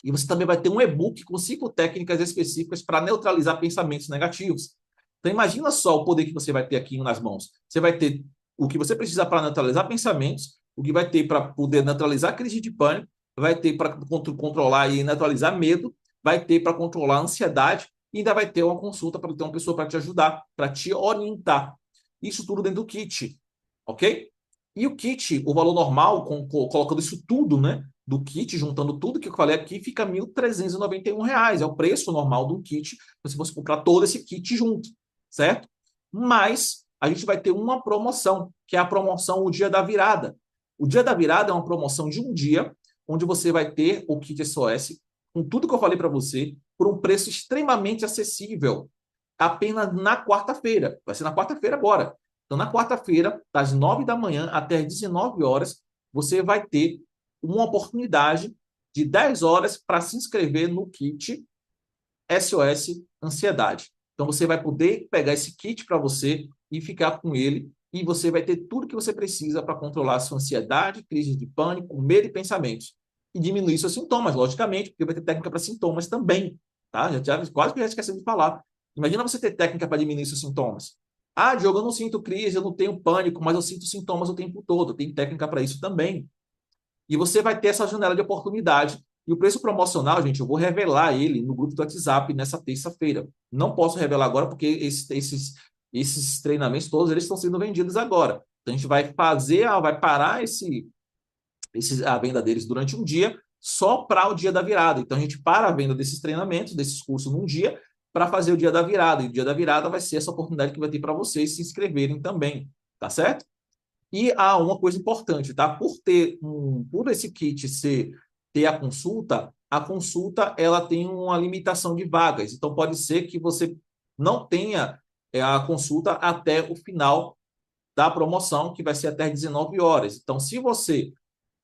E você também vai ter um e-book com 5 técnicas específicas para neutralizar pensamentos negativos. Então, imagina só o poder que você vai ter aqui nas mãos. Você vai ter o que você precisa para neutralizar pensamentos, o que vai ter para poder neutralizar a crise de pânico, vai ter para controlar e neutralizar medo, vai ter para controlar a ansiedade e ainda vai ter uma consulta para ter uma pessoa para te ajudar, para te orientar. Isso tudo dentro do kit, ok? E o kit, o valor normal, colocando isso tudo, né? Do kit, juntando tudo que eu falei aqui, fica R$ 1.391. É o preço normal do kit, se você comprar todo esse kit junto, certo? Mas a gente vai ter uma promoção, que é a promoção O Dia da Virada. O Dia da Virada é uma promoção de um dia, onde você vai ter o kit SOS, com tudo que eu falei para você, por um preço extremamente acessível, apenas na quarta-feira. Vai ser na quarta-feira agora. Então, na quarta-feira, das 9 da manhã até as 19 horas, você vai ter uma oportunidade de 10 horas para se inscrever no kit SOS Ansiedade. Então, você vai poder pegar esse kit para você e ficar com ele, e você vai ter tudo que você precisa para controlar a sua ansiedade, crise de pânico, medo e pensamentos. E diminuir seus sintomas, logicamente, porque vai ter técnica para sintomas também. Tá? Quase que já esqueci de falar. Imagina você ter técnica para diminuir seus sintomas. Ah, Diogo, eu não sinto crise, eu não tenho pânico, mas eu sinto sintomas o tempo todo. Tem técnica para isso também. E você vai ter essa janela de oportunidade. E o preço promocional, gente, eu vou revelar ele no grupo do WhatsApp nessa terça-feira. Não posso revelar agora porque esses treinamentos todos eles estão sendo vendidos agora. Então, a gente vai parar a venda deles durante um dia só para o dia da virada. Então, a gente para a venda desses treinamentos, desses cursos num dia, para fazer o dia da virada. E o dia da virada vai ser essa oportunidade que vai ter para vocês se inscreverem também, tá certo? E há uma coisa importante, tá? Por esse kit ter a consulta ela tem uma limitação de vagas. Então, pode ser que você não tenha a consulta até o final da promoção, que vai ser até 19 horas. Então, se você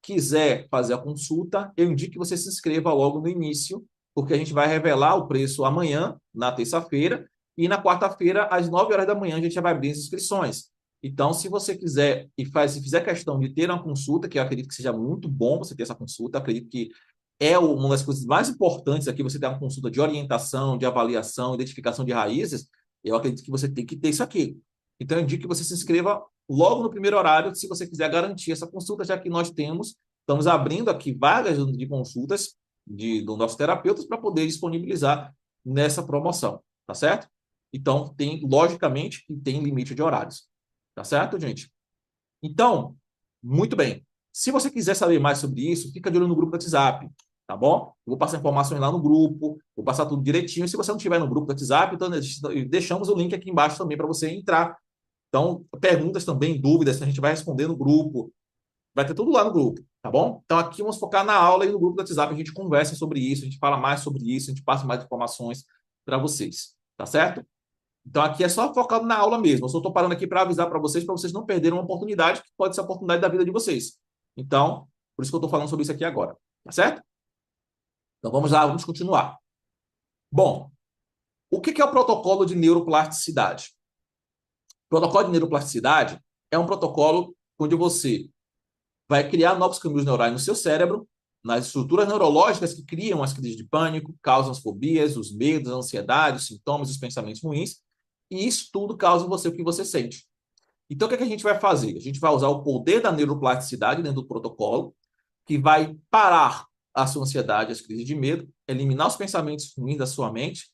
quiser fazer a consulta, eu indico que você se inscreva logo no início, porque a gente vai revelar o preço amanhã, na terça-feira, e na quarta-feira, às 9 horas da manhã, a gente já vai abrir as inscrições. Então, se você quiser se fizer questão de ter uma consulta, que eu acredito que seja muito bom você ter essa consulta, acredito que é uma das coisas mais importantes aqui, você ter uma consulta de orientação, de avaliação, identificação de raízes, eu acredito que você tem que ter isso aqui. Então, eu indico que você se inscreva logo no primeiro horário, se você quiser garantir essa consulta, já que estamos abrindo aqui vagas de consultas dos nossos terapeutas para poder disponibilizar nessa promoção, tá certo? Então, logicamente, tem limite de horários, tá certo, gente? Então, muito bem. Se você quiser saber mais sobre isso, fica de olho no grupo do WhatsApp, tá bom? Eu vou passar informações lá no grupo, vou passar tudo direitinho. Se você não estiver no grupo do WhatsApp, então deixamos o link aqui embaixo também para você entrar. Então, perguntas também, dúvidas, a gente vai responder no grupo. Vai ter tudo lá no grupo, tá bom? Então, aqui vamos focar na aula e no grupo do WhatsApp. A gente conversa sobre isso, a gente fala mais sobre isso, a gente passa mais informações para vocês, tá certo? Então, aqui é só focado na aula mesmo. Eu só estou parando aqui para avisar para vocês não perderem uma oportunidade que pode ser a oportunidade da vida de vocês. Então, por isso que eu estou falando sobre isso aqui agora, tá certo? Então, vamos lá, vamos continuar. Bom, o que é o protocolo de neuroplasticidade? O protocolo de neuroplasticidade é um protocolo onde você vai criar novos caminhos neurais no seu cérebro, nas estruturas neurológicas que criam as crises de pânico, causam as fobias, os medos, a ansiedade, os sintomas, os pensamentos ruins, e isso tudo causa em você o que você sente. Então, o que é que a gente vai fazer? A gente vai usar o poder da neuroplasticidade dentro do protocolo, que vai parar a sua ansiedade, as crises de medo, eliminar os pensamentos ruins da sua mente,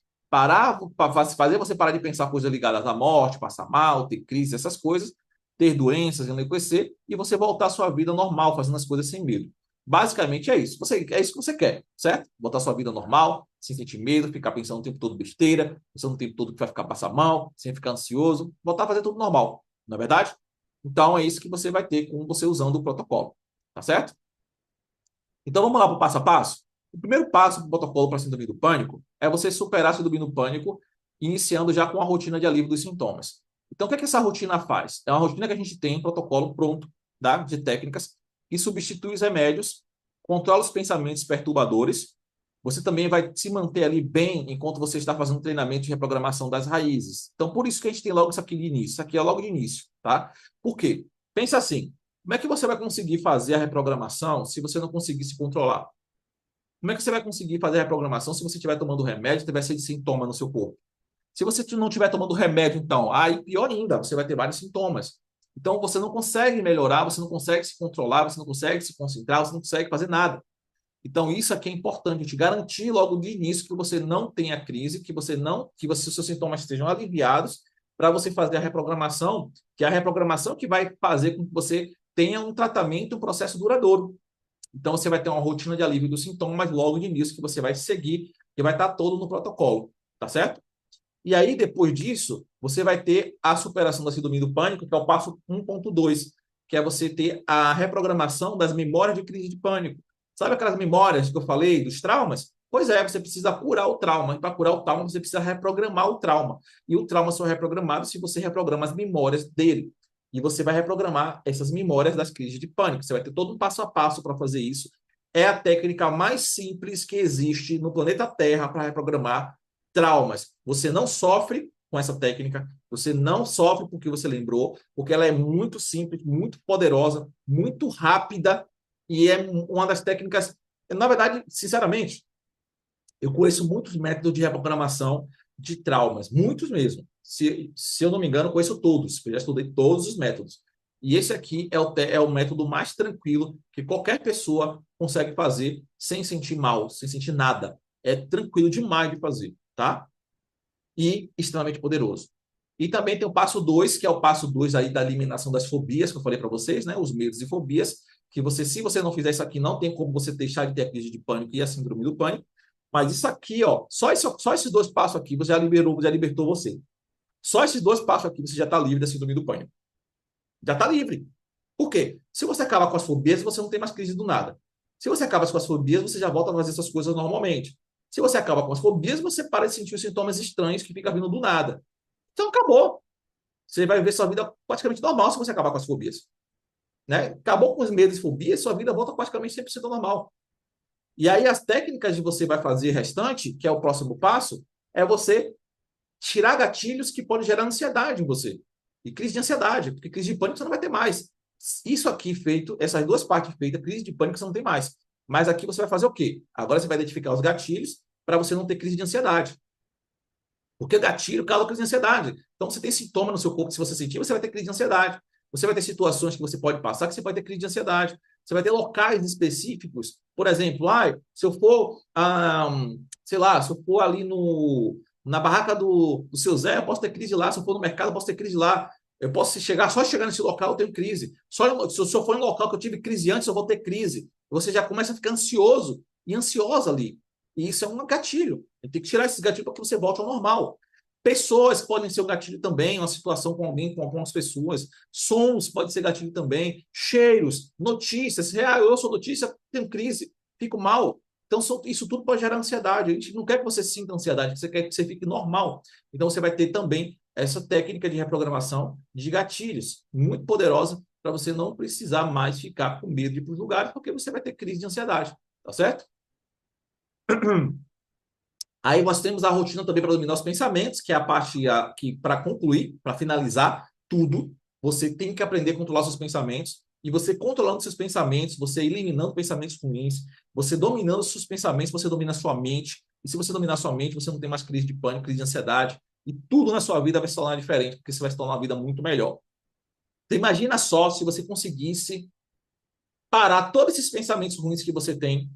fazer você parar de pensar coisas ligadas à morte, passar mal, ter crise, essas coisas, ter doenças, enlouquecer, e você voltar à sua vida normal, fazendo as coisas sem medo. Basicamente é isso. É isso que você quer, certo? Voltar à sua vida normal, sem sentir medo, ficar pensando o tempo todo besteira, pensando o tempo todo que vai ficar passar mal, sem ficar ansioso, voltar a fazer tudo normal, não é verdade? Então é isso que você vai ter com você usando o protocolo, tá certo? Então, vamos lá para o passo a passo? O primeiro passo do protocolo para síndrome do pânico é você superar a síndrome do pânico, iniciando já com a rotina de alívio dos sintomas. Então, o que é que essa rotina faz? É uma rotina que a gente tem, um protocolo pronto, tá? De técnicas, que substitui os remédios, controla os pensamentos perturbadores. Você também vai se manter ali bem enquanto você está fazendo treinamento de reprogramação das raízes. Então, por isso que a gente tem logo isso aqui de início. Isso aqui é logo de início, tá? Por quê? Pensa assim, como é que você vai conseguir fazer a reprogramação se você não conseguir se controlar? Como é que você vai conseguir fazer a reprogramação se você estiver tomando remédio e tiver sintoma no seu corpo? Se você não estiver tomando remédio, então, aí pior ainda, você vai ter vários sintomas. Então, você não consegue melhorar, você não consegue se controlar, você não consegue se concentrar, você não consegue fazer nada. Então, isso aqui é importante, te garantir logo de início que você não tenha crise, que os seus sintomas estejam aliviados, para você fazer a reprogramação, que é a reprogramação que vai fazer com que você tenha um tratamento, um processo duradouro. Então, você vai ter uma rotina de alívio dos sintomas logo de início, que você vai seguir, que vai estar todo no protocolo, tá certo? E aí, depois disso, você vai ter a superação da síndrome do pânico, que é o passo 1.2, que é você ter a reprogramação das memórias de crise de pânico. Sabe aquelas memórias que eu falei dos traumas? Pois é, você precisa curar o trauma. E para curar o trauma, você precisa reprogramar o trauma. E o trauma só é reprogramado se você reprograma as memórias dele. E você vai reprogramar essas memórias das crises de pânico. Você vai ter todo um passo a passo para fazer isso. É a técnica mais simples que existe no planeta Terra para reprogramar traumas. Você não sofre com essa técnica, você não sofre porque você lembrou, porque ela é muito simples, muito poderosa, muito rápida e é uma das técnicas. Na verdade, sinceramente, eu conheço muitos métodos de reprogramação de traumas, muitos mesmo. Se eu não me engano, eu conheço todos, eu já estudei todos os métodos. E esse aqui é o método mais tranquilo que qualquer pessoa consegue fazer sem sentir mal, sem sentir nada. É tranquilo demais de fazer, tá? E extremamente poderoso. E também tem o passo 2, que é o passo 2 aí da eliminação das fobias, que eu falei para vocês, né? Os medos e fobias, que você, se você não fizer isso aqui, não tem como você deixar de ter a crise de pânico e a síndrome do pânico. Mas isso aqui, ó, só esses dois passos aqui, você já libertou você. Só esses dois passos aqui, você já está livre da síndrome do pânico. Já está livre. Por quê? Se você acaba com as fobias, você não tem mais crise do nada. Se você acaba com as fobias, você já volta a fazer essas coisas normalmente. Se você acaba com as fobias, você para de sentir os sintomas estranhos que ficam vindo do nada. Então, acabou. Você vai ver sua vida praticamente normal se você acabar com as fobias. Né? Acabou com os medos e fobias, sua vida volta praticamente 100% normal. E aí, as técnicas de você vai fazer restante, que é o próximo passo, é você tirar gatilhos que podem gerar ansiedade em você. E crise de ansiedade, porque crise de pânico você não vai ter mais. Isso aqui feito, essas duas partes feitas, crise de pânico você não tem mais. Mas aqui você vai fazer o quê? Agora você vai identificar os gatilhos para você não ter crise de ansiedade. Porque gatilho causa crise de ansiedade. Então, você tem sintoma no seu corpo, se você sentir, você vai ter crise de ansiedade. Você vai ter situações que você pode passar que você pode ter crise de ansiedade. Você vai ter locais específicos. Por exemplo, se eu for, sei lá, se eu for ali na barraca do seu Zé, eu posso ter crise lá. Se eu for no mercado, eu posso ter crise lá. Eu posso só chegar nesse local, eu tenho crise. Se eu for em um local que eu tive crise antes, eu vou ter crise. Você já começa a ficar ansioso e ansiosa ali. E isso é um gatilho. A gente tem que tirar esses gatilhos para que você volte ao normal. Pessoas podem ser um gatilho também, uma situação com alguém, com algumas pessoas. Sons pode ser gatilho também. Cheiros, notícias. Eu sou notícia, tenho crise, fico mal. Então, isso tudo pode gerar ansiedade. A gente não quer que você sinta ansiedade, você quer que você fique normal. Então, você vai ter também essa técnica de reprogramação de gatilhos, muito poderosa, para você não precisar mais ficar com medo de ir para os lugares, porque você vai ter crise de ansiedade. Tá certo? Aí nós temos a rotina também para dominar os pensamentos, que é a parte que, para concluir, para finalizar tudo, você tem que aprender a controlar seus pensamentos. E você controlando seus pensamentos, você eliminando pensamentos ruins, você dominando seus pensamentos, você domina a sua mente. E se você dominar a sua mente, você não tem mais crise de pânico, crise de ansiedade. E tudo na sua vida vai se tornar diferente, porque você vai se tornar uma vida muito melhor. Então, imagina só se você conseguisse parar todos esses pensamentos ruins que você tem,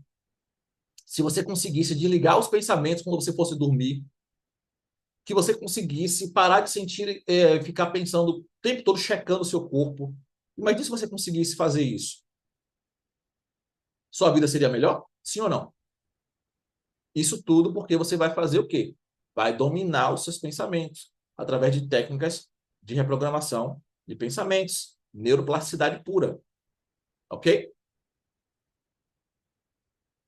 se você conseguisse desligar os pensamentos quando você fosse dormir, que você conseguisse parar de sentir, ficar pensando o tempo todo, checando o seu corpo. Imagina se você conseguisse fazer isso. Sua vida seria melhor? Sim ou não? Isso tudo porque você vai fazer o quê? Vai dominar os seus pensamentos através de técnicas de reprogramação de pensamentos, neuroplasticidade pura. Ok?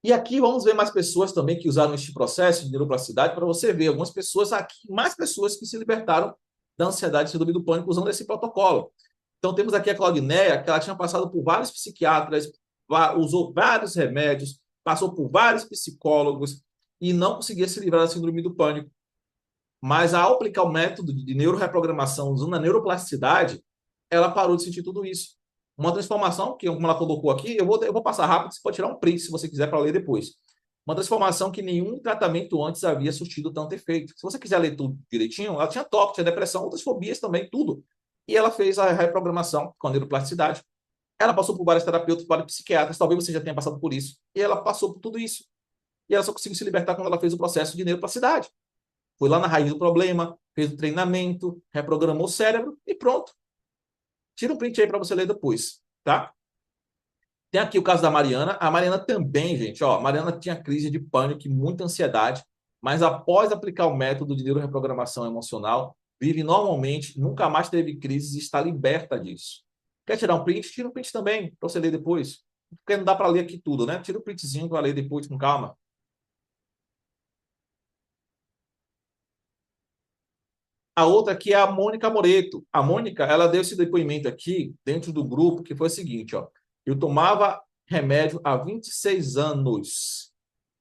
E aqui vamos ver mais pessoas também que usaram este processo de neuroplasticidade para você ver algumas pessoas aqui, mais pessoas que se libertaram da ansiedade e síndrome do pânico usando esse protocolo. Então, temos aqui a Claudineia, que ela tinha passado por vários psiquiatras, usou vários remédios, passou por vários psicólogos e não conseguia se livrar da síndrome do pânico. Mas ao aplicar o método de neuroreprogramação usando a neuroplasticidade, ela parou de sentir tudo isso. Uma transformação, que como ela colocou aqui, eu vou passar rápido, você pode tirar um print se você quiser para ler depois. Uma transformação que nenhum tratamento antes havia surtido tanto efeito. Se você quiser ler tudo direitinho, ela tinha toque, tinha depressão, outras fobias também, tudo. E ela fez a reprogramação com a neuroplasticidade. Ela passou por vários terapeutas, vários psiquiatras, talvez você já tenha passado por isso. E ela passou por tudo isso. E ela só conseguiu se libertar quando ela fez o processo de neuroplasticidade. Foi lá na raiz do problema, fez o treinamento, reprogramou o cérebro e pronto. Tira um print aí para você ler depois, tá? Tem aqui o caso da Mariana. A Mariana também, gente, ó, a Mariana tinha crise de pânico e muita ansiedade, mas após aplicar o método de neuroreprogramação emocional, vive normalmente, nunca mais teve crises e está liberta disso. Quer tirar um print? Tira um print também, para você ler depois. Porque não dá para ler aqui tudo, né? Tira um printzinho para ler depois com calma. A outra aqui é a Mônica Moreto. A Mônica, ela deu esse depoimento aqui dentro do grupo, que foi o seguinte, ó. Eu tomava remédio há 26 anos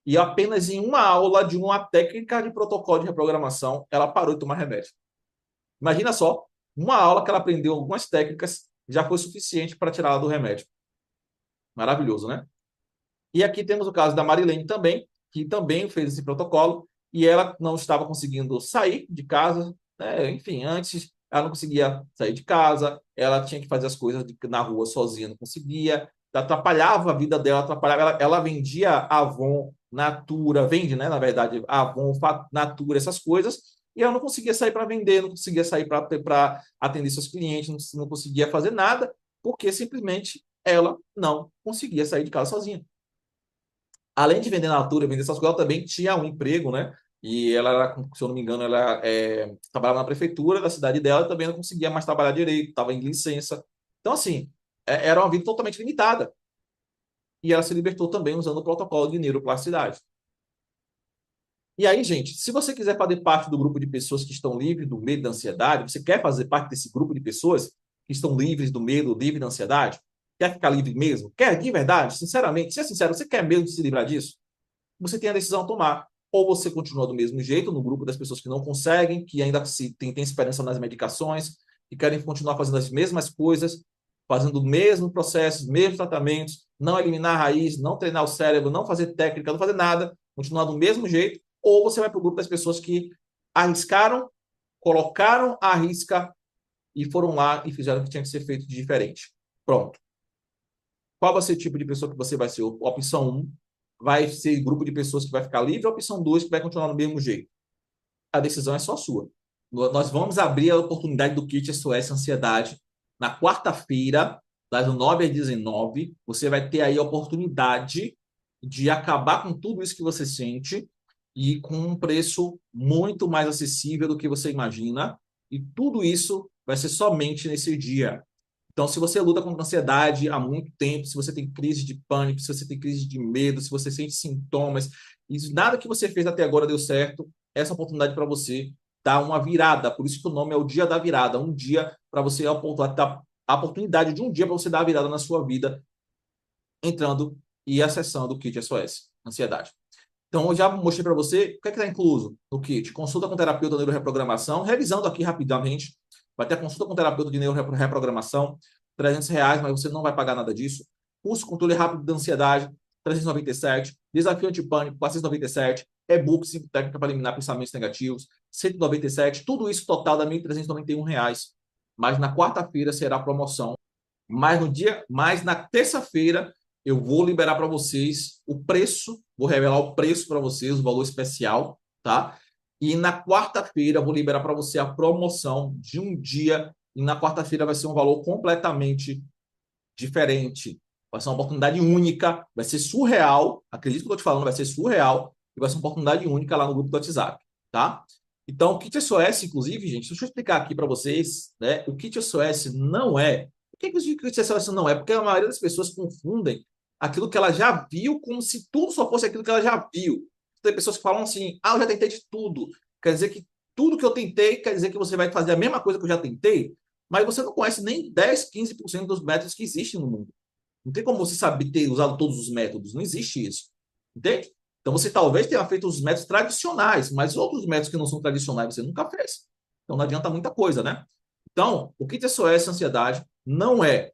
e apenas em uma aula de uma técnica de protocolo de reprogramação, ela parou de tomar remédio. Imagina só, uma aula que ela aprendeu algumas técnicas já foi suficiente para tirá-la do remédio. Maravilhoso, né? E aqui temos o caso da Marilene também, que também fez esse protocolo e ela não estava conseguindo sair de casa, né? Enfim, antes ela não conseguia sair de casa, ela tinha que fazer as coisas na rua sozinha, não conseguia, atrapalhava a vida dela, atrapalhava, ela vendia Avon, Natura, vende, né, na verdade, Avon, Natura, essas coisas, e ela não conseguia sair para vender, não conseguia sair para atender seus clientes, não conseguia fazer nada, porque simplesmente ela não conseguia sair de casa sozinha. Além de vender Natura, vender essas coisas, ela também tinha um emprego, né? E ela, se eu não me engano, ela trabalhava na prefeitura da cidade dela e também não conseguia mais trabalhar direito, estava em licença. Então, assim, era uma vida totalmente limitada. E ela se libertou também usando o protocolo de neuroplasticidade. E aí, gente, se você quiser fazer parte do grupo de pessoas que estão livres do medo e da ansiedade, você quer fazer parte desse grupo de pessoas que estão livres do medo, livres da ansiedade? Quer ficar livre mesmo? Quer de verdade? Sinceramente, se é sincero, você quer mesmo se livrar disso? Você tem a decisão a tomar. Ou você continua do mesmo jeito, no grupo das pessoas que não conseguem, que ainda tem esperança nas medicações, que querem continuar fazendo as mesmas coisas, fazendo o mesmo processo, os mesmos tratamentos, não eliminar a raiz, não treinar o cérebro, não fazer técnica, não fazer nada, continuar do mesmo jeito, ou você vai para o grupo das pessoas que arriscaram, colocaram a risca e foram lá e fizeram o que tinha que ser feito de diferente. Pronto. Qual vai ser o tipo de pessoa que você vai ser? Opção 1, vai ser grupo de pessoas que vai ficar livre, opção 2, que vai continuar do mesmo jeito. A decisão é só sua. Nós vamos abrir a oportunidade do kit SOS Ansiedade na quarta-feira, das 9 às 19. Você vai ter aí a oportunidade de acabar com tudo isso que você sente e com um preço muito mais acessível do que você imagina. E tudo isso vai ser somente nesse dia. Então, se você luta contra ansiedade há muito tempo, se você tem crise de pânico, se você tem crise de medo, se você sente sintomas, e nada que você fez até agora deu certo, essa oportunidade para você dar uma virada. Por isso que o nome é o Dia da Virada. Um dia para você dar a oportunidade de um dia para você dar a virada na sua vida, entrando e acessando o kit SOS Ansiedade. Então, eu já mostrei para você o que é que está incluso no kit. Consulta com terapeuta de neuroreprogramação, revisando aqui rapidamente. Vai ter a consulta com terapeuta de neuroreprogramação, R$300, mas você não vai pagar nada disso. Curso controle rápido da ansiedade, 397. Desafio antipânico, 497. E-book, 5 técnicas para eliminar pensamentos negativos, 197. Tudo isso total dá R$1.391. Mas na quarta-feira será promoção. Mas na terça-feira eu vou liberar para vocês o preço, vou revelar o preço para vocês, o valor especial, tá? E na quarta-feira eu vou liberar para você a promoção de um dia, e na quarta-feira vai ser um valor completamente diferente. Vai ser uma oportunidade única, vai ser surreal, acredito que eu estou te falando, vai ser surreal, e vai ser uma oportunidade única lá no grupo do WhatsApp, tá? Então, o kit SOS, inclusive, gente, deixa eu explicar aqui para vocês, né? O kit SOS não é... Por que o kit SOS não é? Porque a maioria das pessoas confundem aquilo que ela já viu, como se tudo só fosse aquilo que ela já viu. Tem pessoas que falam assim, eu já tentei de tudo. Quer dizer que tudo que eu tentei, quer dizer que você vai fazer a mesma coisa que eu já tentei, mas você não conhece nem 10, 15% dos métodos que existem no mundo. Não tem como você saber ter usado todos os métodos, não existe isso. Entende? Então você talvez tenha feito os métodos tradicionais, mas outros métodos que não são tradicionais você nunca fez. Então não adianta muita coisa, né? Então, o Kit SOS Ansiedade não é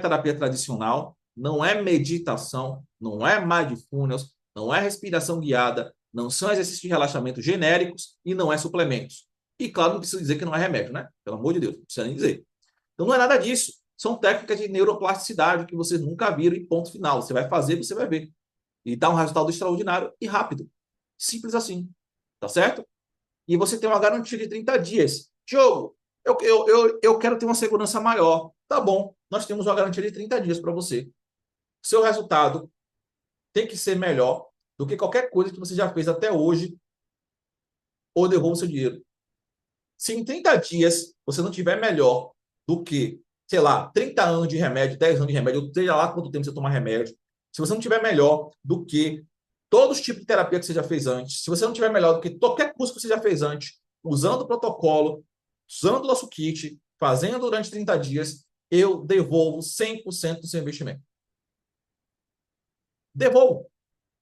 terapia tradicional, não é meditação, não é mindfulness, não é respiração guiada, não são exercícios de relaxamento genéricos e não é suplementos. E claro, não preciso dizer que não é remédio, né? Pelo amor de Deus, não precisa nem dizer. Então não é nada disso. São técnicas de neuroplasticidade que vocês nunca viram e ponto final. Você vai fazer, você vai ver. E dá um resultado extraordinário e rápido. Simples assim. Tá certo? E você tem uma garantia de 30 dias. Diogo, eu quero ter uma segurança maior. Tá bom, nós temos uma garantia de 30 dias para você. Seu resultado tem que ser melhor do que qualquer coisa que você já fez até hoje ou devolva o seu dinheiro. Se em 30 dias você não tiver melhor do que, sei lá, 30 anos de remédio, 10 anos de remédio, ou seja lá quanto tempo você toma remédio, se você não tiver melhor do que todos os tipos de terapia que você já fez antes, se você não tiver melhor do que qualquer curso que você já fez antes, usando o protocolo, usando o nosso kit, fazendo durante 30 dias, eu devolvo 100% do seu investimento. Devolvo.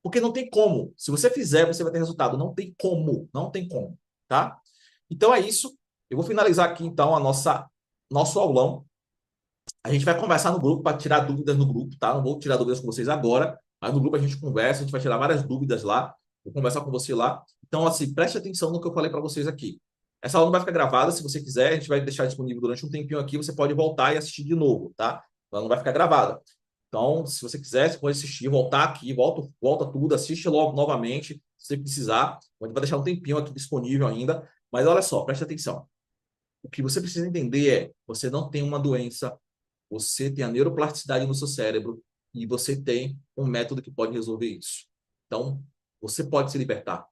Porque não tem como. Se você fizer, você vai ter resultado. Não tem como. Não tem como. Tá? Então é isso. Eu vou finalizar aqui, então, nosso aulão. A gente vai conversar no grupo para tirar dúvidas no grupo, tá? Não vou tirar dúvidas com vocês agora, mas no grupo a gente conversa, a gente vai tirar várias dúvidas lá. Vou conversar com você lá. Então, assim, preste atenção no que eu falei para vocês aqui. Essa aula não vai ficar gravada, se você quiser, a gente vai deixar disponível durante um tempinho aqui, você pode voltar e assistir de novo, tá? Ela não vai ficar gravada. Então, se você quiser, você pode assistir, voltar aqui, volta tudo, assiste logo novamente, se você precisar. A gente vai deixar um tempinho aqui disponível ainda. Mas olha só, preste atenção. O que você precisa entender é, você não tem uma doença, você tem a neuroplasticidade no seu cérebro e você tem um método que pode resolver isso. Então, você pode se libertar.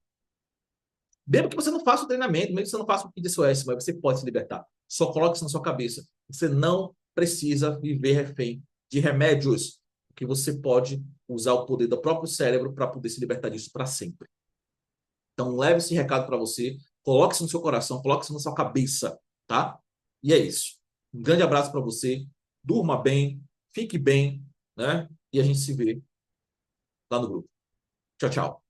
Mesmo que você não faça o treinamento, mesmo que você não faça o Kit SOS, mas você pode se libertar. Só coloque isso na sua cabeça. Você não precisa viver refém de remédios, que você pode usar o poder do próprio cérebro para poder se libertar disso para sempre. Então, leve esse recado para você, coloque isso no seu coração, coloque isso na sua cabeça, tá? E é isso. Um grande abraço para você, durma bem, fique bem, né? E a gente se vê lá no grupo. Tchau, tchau.